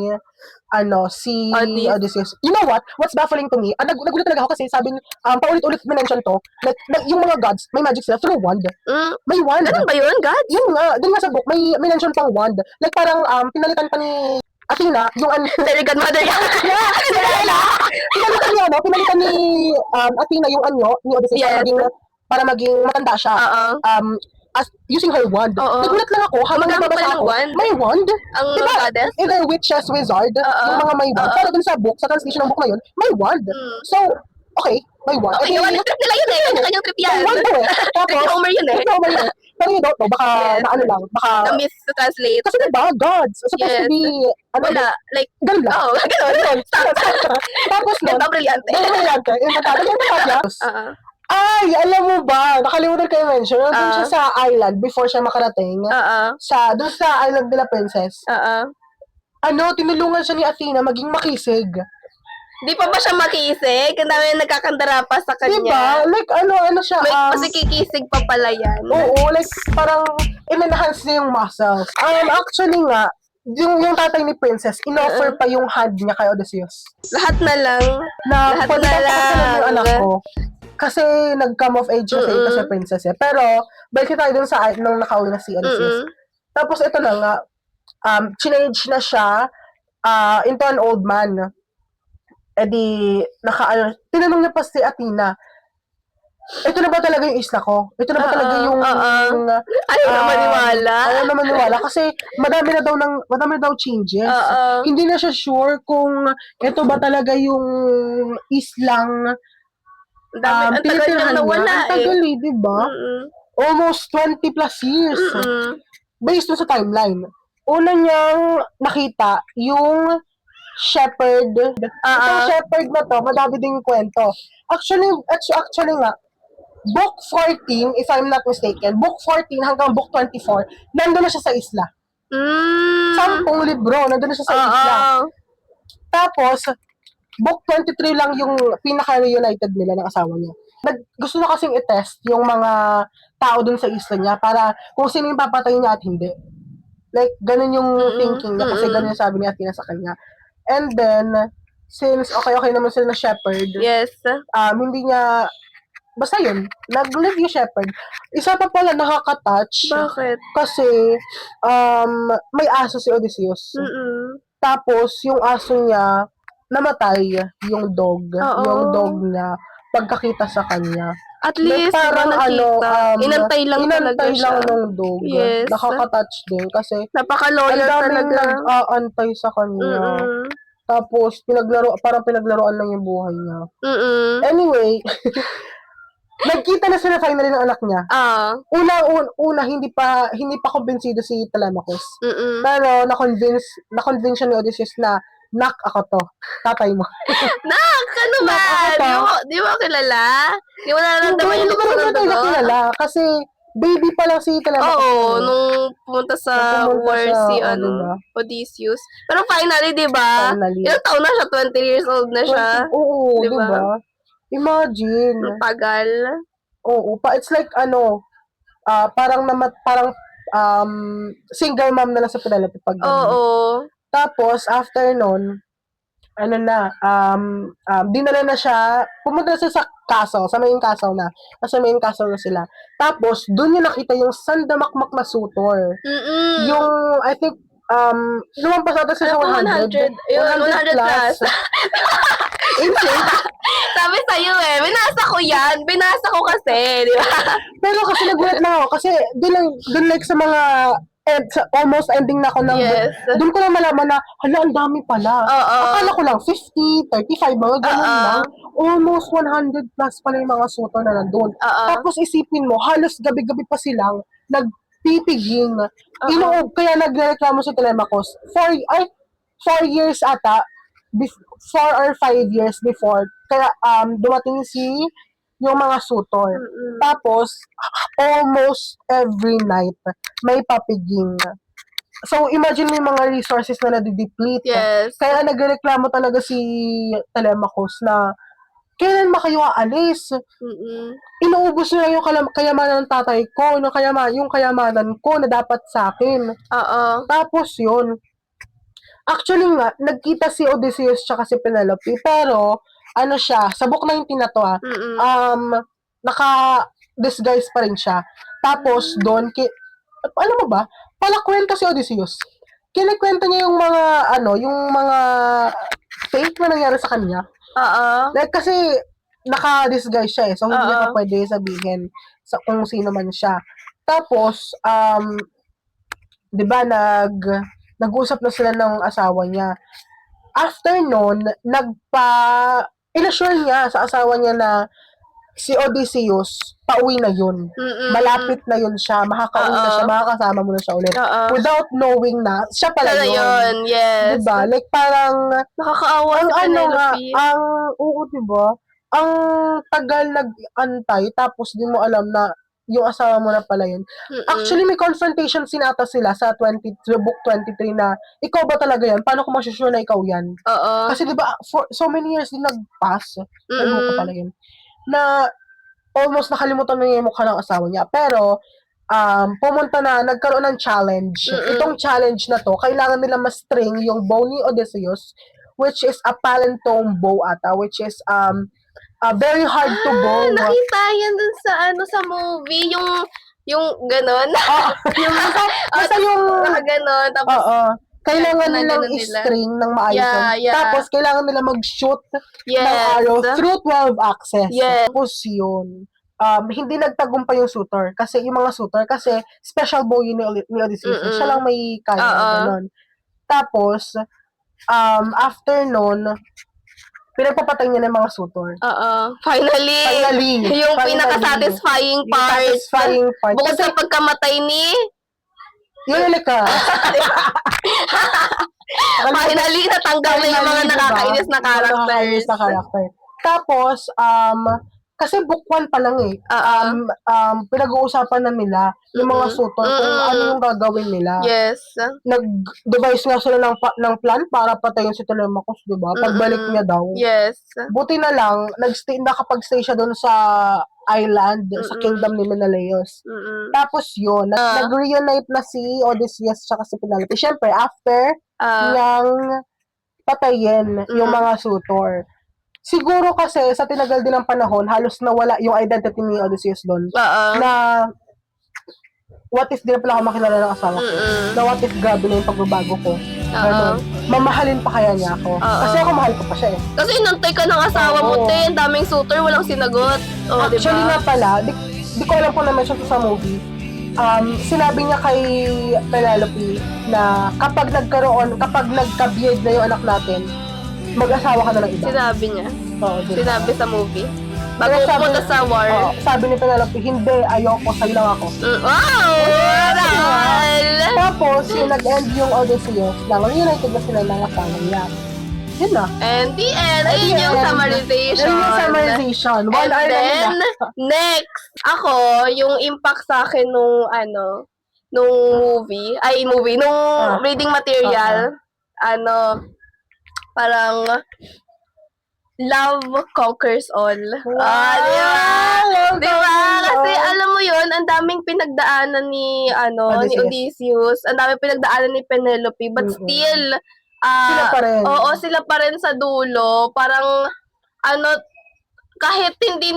Odysseus. You know what? What's baffling to me? Nagulat talaga ako kasi sabi paulit-ulit mention to, like, yung mga gods, may magic sila through wand. May wand. Ganun ba yun, God? Yun nga, dun nga sa book, may mention pang wand. Like, parang, pinalitan pa ni Athena, yung Very good mother yan. pinalitan ni Athena yung anyo ni Odysseus para maging matanda siya. Using her wand. Nagulat lang ako habang nagbabasa ako. May wand? Ang goddess? Either witches, wizard, yung mga may wand. Pero dun sa book, sa translation ng book na yun, may wand. So, okay, may wand. Okay, trip nila yun eh. Kanya-kanyang trip yan. May wand to eh. Tapos, Homer yun eh. Pero you don't know, baka Na-miss to translate. Kasi diba, gods, supposed to be, wala, like, ganun lang. Ganun. Tapos nun, brilyante. Ay, alam mo ba, nakalimutan ko yung mention, doon siya sa island before siya makarating. Doon sa island nila princess. Tinulungan siya ni Athena maging makisig. Di pa ba siya makisig? Ang dami nagkakandara pa sa kanya. Diba? Like, siya, kasi kikisig pa pala yan. Oo, like, parang, in-enhance niya yung muscles. Actually nga, yung tatay ni Princess, in-offer pa yung hand niya kay Odysseus. Lahat na lang. Lahat na lang. Yung anak ko. Kasi nag-come of age kasi ito si Princess eh. Pero, balik tayo dun sa nung nakauwi na si Odysseus. Tapos ito na nga, change na siya into an old man. Tinanong niya pa si Athena, ito na ba talaga yung isla ko? Ito na ba talaga yung... Ayaw na maniwala. Kasi madami na daw changes. Hindi na siya sure kung ito ba talaga yung islang ang tagal na nawala Ang tagal eh, diba? Almost 20 plus years. Based on sa timeline. Una niyang nakita yung shepherd. Itong shepherd na to, madami din yung kwento. Actually nga, book 14, if I'm not mistaken, book 14 hanggang book 24, nandun na siya sa isla. 10 libro, nandun na siya sa isla. Tapos, book 23 lang yung pinaka-reunited nila ng asawa niya. Gusto na kasing i-test yung mga tao dun sa isla niya para kung sino yung papatayin niya at hindi. Like, ganun yung thinking niya kasi ganun yung sabi ni Athena sa kanya. And then, since okay naman sila na shepherd, hindi niya, basta yun, nag-live yung shepherd. Isa pa pala nakaka-touch. Bakit? Kasi, may aso si Odysseus. Tapos, yung aso niya, namatay yung dog. Yung dog niya, pagkakita sa kanya. At least, parang inantay lang ng dog. Yes. Nakaka-touch din kasi napaka-loyal talaga. Ang daming nag-aantay sa kanya. Tapos, parang pinaglaruan lang yung buhay niya. Anyway, nagkita na sila finally ng anak niya. Una, hindi pa kumbinsido si Telemachus. Pero, na-convince siya ni Odysseus na, nak, ako to. Tatay mo. Nak! Ano ba? Di mo kilala? Di mo nararamdaman yung lukso ng dugo? kilala. Kasi, baby pa lang si Telemachus. Oo, nung pumunta sa war si Odysseus. Pero finally, di ba? Ilang taon na siya? 20 years old na siya. Oo, di ba? Imagine. Ang tagal. Oo, it's like, parang single mom na lang sa Penelope pag Oo. Tapos, after nun, dinala na siya, pumunta na siya sa castle, sa main castle na. Nasa main castle na sila. Tapos, dun niya nakita yung sandamakmak na suitor. Yung, I think, lumampas natin sa 100. 100 plus. Sabi sa'yo binasa ko yan. Binasa ko kasi, di ba? Pero kasi nagulat lang ako. Kasi, dun like sa mga almost ending na ako ng Yes. doon ko na malaman na, hala, ang dami pala. Oo. Akala ko lang, 50, 35, mga ganun lang. Almost 100 plus pala yung mga suitor na nandun. Tapos isipin mo, halos gabi-gabi pa silang nagpipiging. Kaya nagreklamo si Telemacos. 4 years ata, 4 or 5 years before, kaya dumating yung mga suitor. Tapos, almost every night, may papiging. So, imagine mo yung mga resources na nadideplete. Yes. Kaya nagreklamo talaga si Telemacos na, kailan ba kayo aalis? Inuubos nyo lang yung kayamanan ng tatay ko, yung kayamanan ko na dapat sa akin. Tapos yun, actually nga, nagkita si Odysseus tsaka si Penelope, pero, ano siya, sa book 19 na to naka-disguise pa rin siya. Tapos, doon, alam mo ba, palakwento si Odysseus. Kinikwento niya yung mga fake na nangyari sa kanya. Like, kasi, naka-disguise siya so hindi niya pa pwede sabihin kung sino man siya. Tapos, di ba, nag-usap na sila ng asawa niya. After nun, inassure niya sa asawa niya na si Odysseus, pauwi na yun. Malapit na yun siya, makakauwi na siya, makakasama mo na siya ulit. Without knowing na, siya pala yun. Yes. Diba? Like, parang, nakakaawa si Penelope. diba? Ang tagal nag-antay, tapos di mo alam na yung asawa mo na pala yun. Actually, may confrontation sinata sila sa book 23 na, ikaw ba talaga yan? Paano ko masusure na ikaw yan? Kasi diba, for so many years din nag-pass, ano ko pala yun, na almost nakalimutan na yung mukha ng asawa niya. Pero, nagkaroon ng challenge. Itong challenge na to, kailangan nila ma-string yung bow ni Odysseus, which is a palantome bow ata, which is, very hard to bow. Nakita yan dun sa movie, yung ganon. Basta yung, ganon, tapos, kailangan nilang i-string ng maayos. Tapos, kailangan nila mag-shoot ng arrow through 12 axes. Tapos yun, hindi nagtagumpay yung suitor. Kasi yung mga suitor, kasi special bow yun ni Odysseus. Siya lang may kaya. Ganon. Tapos, after nun, pinagpapatay niya ng mga suitor. Finally. Yung pinaka-satisfying part. Bukod sa pagkamatay ni Yulika. Finally, natanggal na yung mga nakakainis na characters. Tapos, kasi book 1 pa lang pinag-uusapan na nila yung mga suitor kung ano yung gagawin nila. Yes. Nag-devise nga sila ng plan para patayin si Telemachus, diba? Pagbalik niya daw. Yes. Buti na lang, nakapag-stay siya doon sa island, sa kingdom ni Menelaus. Tapos yun, nag-reunite na si Odysseus at si Penelope. Siyempre, after niyang patayin yung mga suitor. Siguro kasi, sa tinagal din ng panahon, halos nawala yung identity ni Odysseus doon. Na, what if di na pala ako makilala ng asawa ko? Na what if grabe na yung pagbabago ko? Ganon. Mamahalin pa kaya niya ako? Kasi ako mahal ko pa siya eh. Kasi inantay ka ng asawa mo, te. Daming suitor, walang sinagot. Actually nga pala, di ko alam kung na-mention to sa movie. Sinabi niya kay Penelope na kapag nagka-beard na yung anak natin, mag-asawa ka na ng iba. Sinabi niya? Oo, sinabi sa movie? Bago pumunta sa war? Sabi ni Penelope, hindi, ayoko, sa'yo lang ako. Wow! Tapos, yung nag-end yung Odysseus, reunited na sila ng asawa niya. Yun na. And the end. Ayun yung summarization. Ayun yung summarization. And then, next, ako, yung impact sa akin nung nung reading material, parang, love conquers all. Wow! Diba? Kasi alam mo yun, ang daming pinagdaanan ni Odysseus, ang daming pinagdaanan ni Penelope, but still, sila pa rin. Oo, sila pa rin sa dulo. Parang, kahit hindi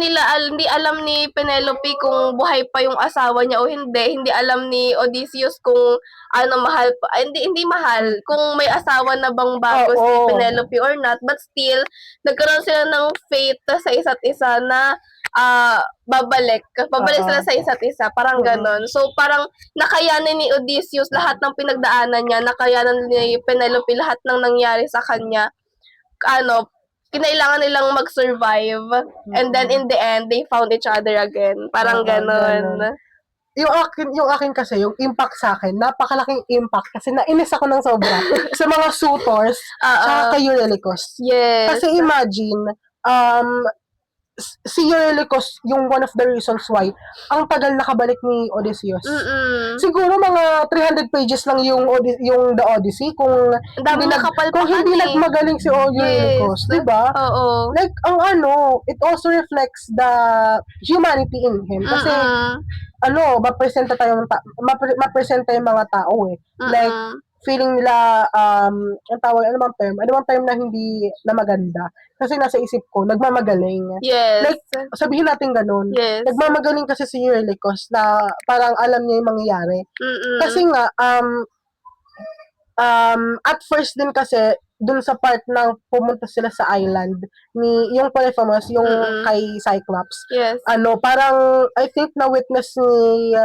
alam ni Penelope kung buhay pa yung asawa niya o hindi alam ni Odysseus kung mahal pa, hindi mahal, kung may asawa na bang bago si Penelope or not, but still, nagkaroon sila ng faith sa isa't isa na babalik sila sa isa't isa, parang ganon. So, parang nakayanan ni Odysseus lahat ng pinagdaanan niya, nakayanan ni Penelope lahat ng nangyari sa kanya, kinailangan nilang mag-survive, and then in the end, they found each other again. Parang ganon. Yung akin kasi, yung impact sa akin, napakalaking impact kasi nainis ako ng sobra sa mga suitors sa kay Eurylochus. Yes. Kasi imagine, si Eurylochus, yung one of the reasons why ang tagal nakabalik ni Odysseus. Siguro mga 300 pages lang yung The Odyssey kung hindi nagmagaling si Eurylochus, di ba? Oo. Like it also reflects the humanity in him kasi mapresenta yung mga tao eh. Like feeling nila ang tawag ano bang term na hindi na maganda kasi nasa isip ko nagmamagaling. Yes. Like sabihin natin ganun. Yes. Nagmamagaling kasi si Eurylochus na parang alam niya yung mangyayari. Kasi nga at first din kasi dun sa part ng pumunta sila sa island ni yung Polyphemus, yung kay Cyclops. Yes. Parang I think na witness ni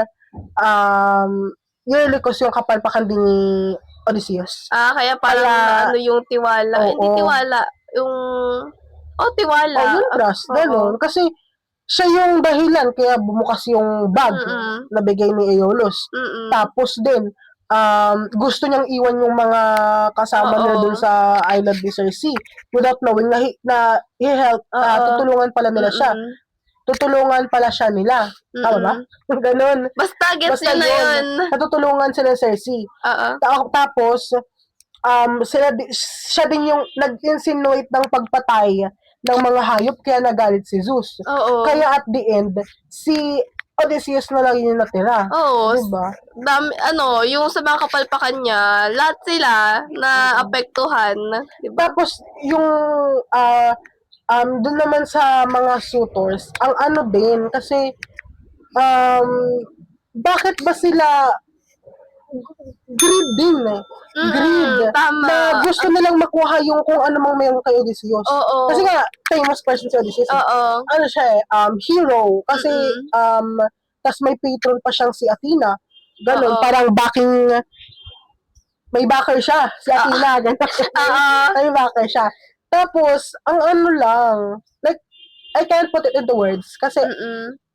Eurylochus yung kapalpakan din ni Odysseus. Kaya parang yung tiwala. Hindi tiwala. Yung tiwala. Yung trust. Ganun. Kasi siya yung dahilan kaya bumukas yung bag na bigay ni Aeolus. Tapos din, gusto niyang iwan yung mga kasama nila dun sa island ni Circe without knowing na i-help, tutulungan pala nila siya. Tutulungan pala siya nila. Tama ba? Ganun. Basta gets nyo na yun. Natutulungan sila sa Circe. Tapos, siya din yung nag-insinuate ng pagpatay ng mga hayop kaya nagalit si Zeus. Kaya at the end, si Odysseus na lang yung natira. Diba? Yung sa mga kapalpakan niya, lahat sila na apektuhan. Diba? Tapos, yung doon naman sa mga suitors, ang din, kasi, bakit ba sila greed din eh. Greed. Tama. Na gusto nilang makuha yung kung ano mang mayroon kay Odysseus. Kasi nga, famous person si Odysseus. Ano siya hero. Kasi, tas may patron pa siyang si Athena. Ganun, parang may backer siya, si Athena. Ganun. May backer siya. Tapos, ang lang, like, I can't put it into words kasi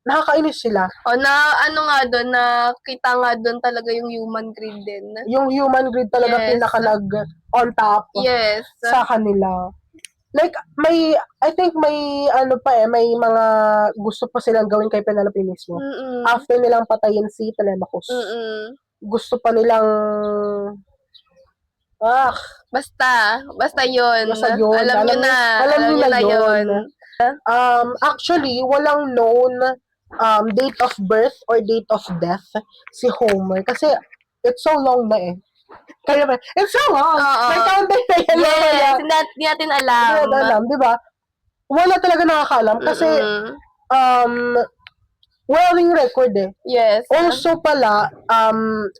nakakainis sila. Doon, nakita nga doon talaga yung human greed din. Yung human greed talaga on top sa kanila. Like, I think may may mga gusto pa silang gawin kay Penelope mismo. After nilang patayin si Telemachus. Gusto pa nilang Basta yun. Alam nyo na yun. Actually, walang known date of birth or date of death si Homer kasi it's so long na eh. Kaya ba? It's so long! May counter na yan. Yes, hindi natin alam. Hindi natin alam, di ba? Wala talaga nakakaalam kasi walang record eh. Yes. Also pala,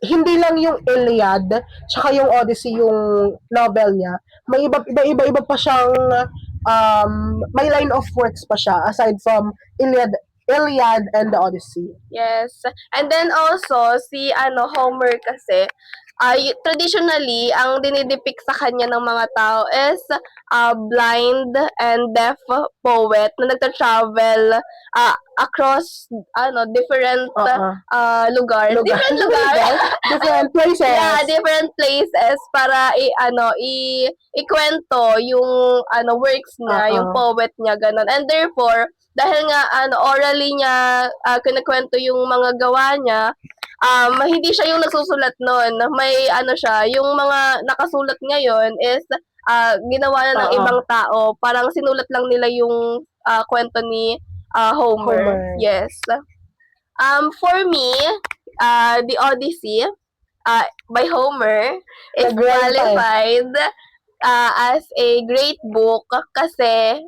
hindi lang yung Iliad tsaka yung Odyssey yung novel niya. May iba pa siyang may line of works pa siya aside from Iliad and the Odyssey. Yes. And then also, si Homer kasi, traditionally, ang dinidepict sa kanya ng mga tao is blind and deaf poet na nagta-travel across different lugar. Different lugar. Different places. Yeah, different places para ikwento yung works niya, yung poet niya, ganun. And therefore, dahil nga orally niya kinikwento yung mga gawa niya, hindi siya yung nagsusulat nun. May siya, yung mga nakasulat ngayon is ginawa na ng ibang tao. Parang sinulat lang nila yung kwento ni Homer. Yes. For me, the Odyssey by Homer is qualified as a great book kasi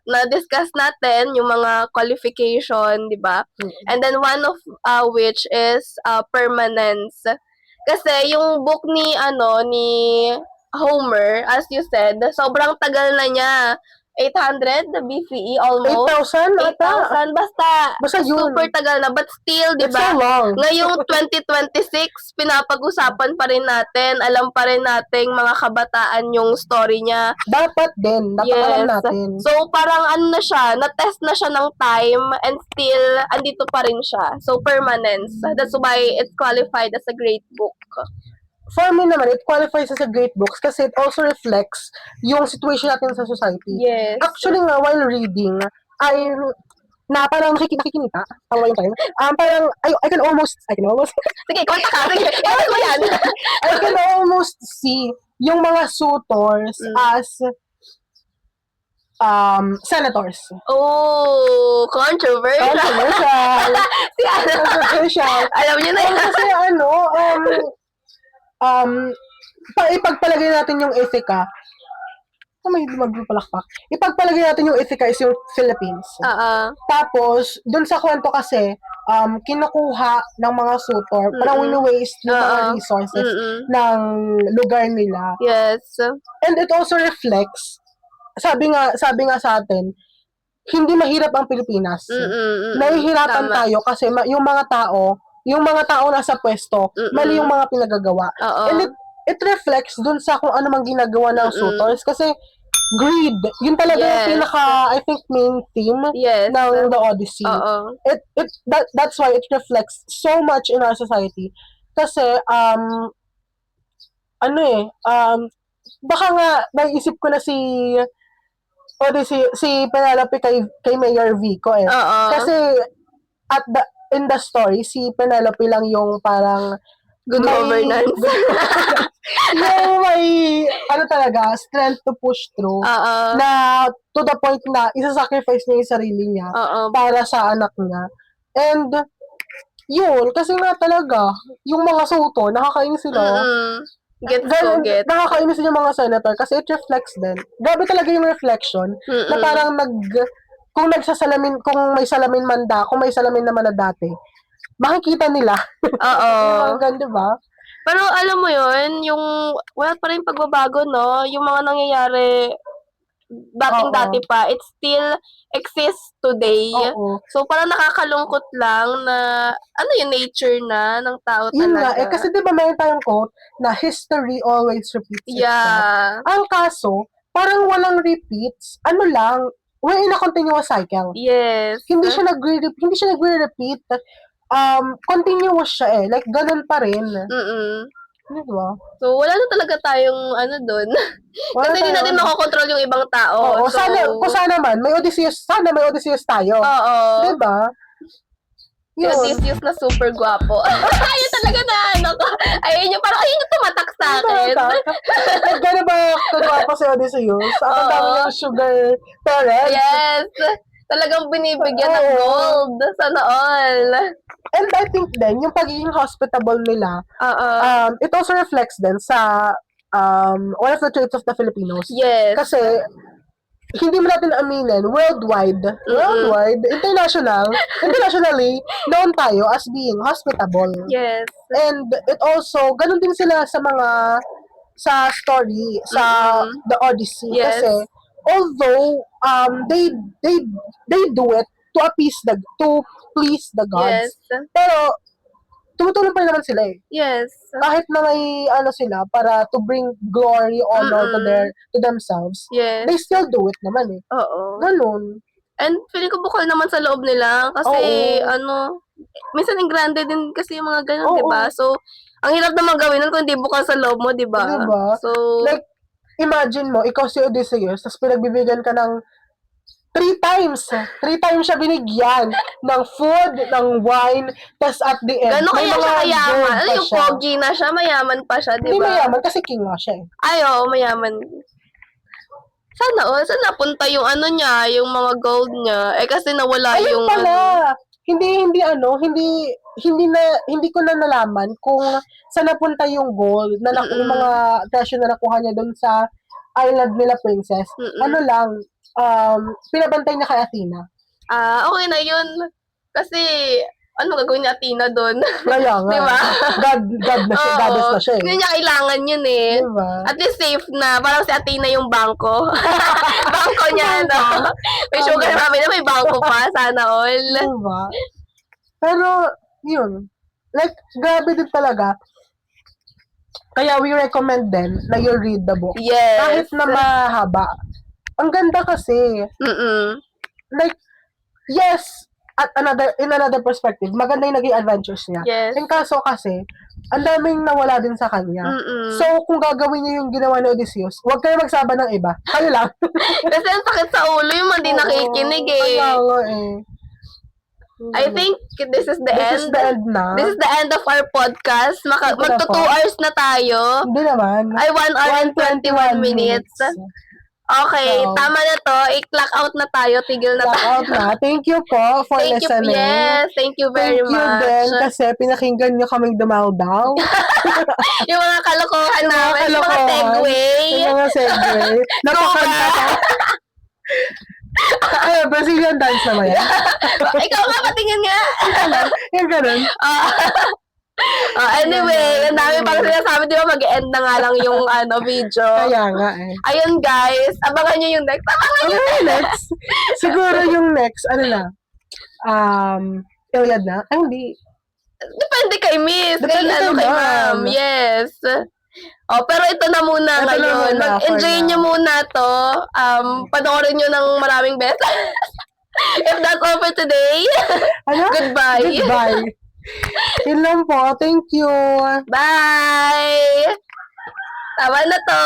na-discuss natin yung mga qualification, di ba? And then one of which is permanence. Kasi yung book ni Homer, as you said, sobrang tagal na niya. 800 na BCE almost. 8,000 ata. 8,000 basta yun. super tagal na, but still, 'di It's ba? so long. Ngayong 2026, pinapag-usapan pa rin natin, alam pa rin nating mga kabataan yung story niya. Dapat din, dapat alam natin. So parang ano na siya, na-test na siya ng time and still andito pa rin siya. So permanence. That's why it's qualified as a great book. For me naman, it qualifies as a great book kasi it also reflects yung situation natin sa society. Yes. Actually nga, while reading, parang nakikinita. Tama yung time. Parang, I can almost, Sige, kwenta ka. Sige, kwenta mo yan. I can almost see yung mga suitors as senators. Oh, controversial. Controversial. Alam niyo na yan. Kasi ipagpalagay natin yung Ithaca. May magpalakpak. Ipagpalagay natin yung Ithaca is yung Philippines. Tapos, dun sa kwento kasi, kinukuha ng mga suitor, parang wini-waste yung mga resources ng lugar nila. Yes. And it also reflects, sabi nga sa atin, hindi mahirap ang Pilipinas. Nahihirapan tayo kasi yung mga tao nasa pwesto, mali yung mga pinagagawa. And it reflects dun sa kung ano mang ginagawa ng suitors kasi greed, yun talaga yung pinaka, I think, main theme ng The Odyssey. That's why it reflects so much in our society. Kasi, baka nga, naisip ko na si Penelope kay Mayor Vico Kasi, in the story, si Penelope lang yung parang good governance. yung may, talaga, strength to push through. Na, to the point na, isa-sacrifice niya yung sarili niya para sa anak niya. And, yun, kasi nga talaga, yung mga suto, nakakainis sila. Nakakainis yung mga senator kasi it reflects din. Grabe talaga yung reflection na parang kung may salamin naman na dati, makikita nila. Diba? Pero alam mo yun, yung wala pa rin pagbabago, no? Yung mga nangyayari dating-dati pa, it still exists today. So, parang nakakalungkot lang na yung nature na ng tao talaga. Yun nga, kasi diba mayroon tayong quote na history always repeats itself. Ang kaso, parang walang repeats. We're in a continuous cycle. Yes. Hindi siya nagre-repeat. Continuous siya like ganun pa rin. Diba? So, wala na talaga tayong doon. Kasi hindi natin makokontrol yung ibang tao. Sana may Odysseus tayo. Diba? Yung Odysseus na super gwapo. Ayun talaga na ayun yung tumatak sa akin. Gano'n ba kagwapo si Odysseus? Ang dami yung sugar parents. Yes. Talagang binibigyan ng gold. Sana all. And I think din, yung pagiging hospitable nila, it also reflects din sa one of the traits of the Filipinos. Yes. Kasi, hindi mo natin aminin, worldwide, internationally, known tayo as being hospitable. Yes. And it also, ganun din sila sa story, sa The Odyssey. Yes. Kasi, although, they do it to please the gods. Yes. Pero, tumutulong pa naman sila Yes. Kahit na may sila para to bring glory, honor to themselves. Yes. They still do it naman Ganun. And feeling ko bukal naman sa loob nila kasi minsan ingrande din kasi yung mga ganun, 'di ba? So, ang hirap naman gawin nun kung hindi bukal sa loob mo, 'di ba? Diba? So, like imagine mo, ikaw si Odysseus, tapos pinagbibigyan ka ng 3 times siya binigyan ng food, ng wine, tas at the end, gano'n kaya siya kayaman? Yung siya. pogi na siya, mayaman pa siya, di ba? Hindi mayaman kasi king nga siya mayaman. Sana napunta yung niya, yung mga gold niya. Kasi nawala ayun yung pala. Hindi ko na nalaman kung saan napunta yung gold na yung mga treasure na nakuha niya doon sa island nila princess. Ano lang, pinabantay niya kay Athena. Okay na yun. Kasi, ano gagawin ni Athena doon? Kaya nga. Diba? Goddess na siya eh. Hindi niya kailangan yun eh. Diba? At least safe na. Parang si Athena yung bangko. Bangko niya, no? May sugar mami na may bangko pa. Sana all. Diba? Pero, yun. Like, grabe din talaga. Kaya we recommend din na you read the book. Yes. Kahit na mahaba. Ang ganda kasi. Like, yes, at in another perspective, maganda yung naging adventures niya. Yes. Yung kaso kasi, ang daming nawala din sa kanya. So, kung gagawin niya yung ginawa ni Odysseus, huwag kayo magsaba ng iba. Kayo lang. Kasi ang sakit sa ulo yung hindi nakikinig eh. Kaya nga eh. I think this is the end. This is the end na. This is the end of our podcast. Magto 2 hours na tayo. Hindi naman. Ay, 1 hour and 21 minutes. Okay, So, tama na to. I-clock out na tayo. Tigil na Clock tayo. out na. Thank you po for Thank you. listening. Yes, thank you very Thank you much. din kasi pinakinggan nyo kaming dumaldaw. Yung mga kalokohan Yung mga namin, yung mga kalokohan. segue. Yung mga segue. Napakanta ka. Ay, Brazilian dance naman yan. Ikaw nga, patingin nga. Yung ganun. Anyway, ang dami pang sinasabi, di ba, mag-end na nga lang yung video. Kaya nga eh. Ayun guys, abangan nyo yung next. Ano yung next? Siguro yung next, ano na? Iliad na? Ay, hindi. Depende kay Miss. Depende Kay kay Ma'am. Ma'am. Yes. Pero ito na muna Ito na ngayon. muna, Mag-enjoy for nyo now. muna to. Panoorin nyo ng maraming beses. If that's all for today, Ano? goodbye. Goodbye. Yun lang po. Thank you. Bye! Tama na to.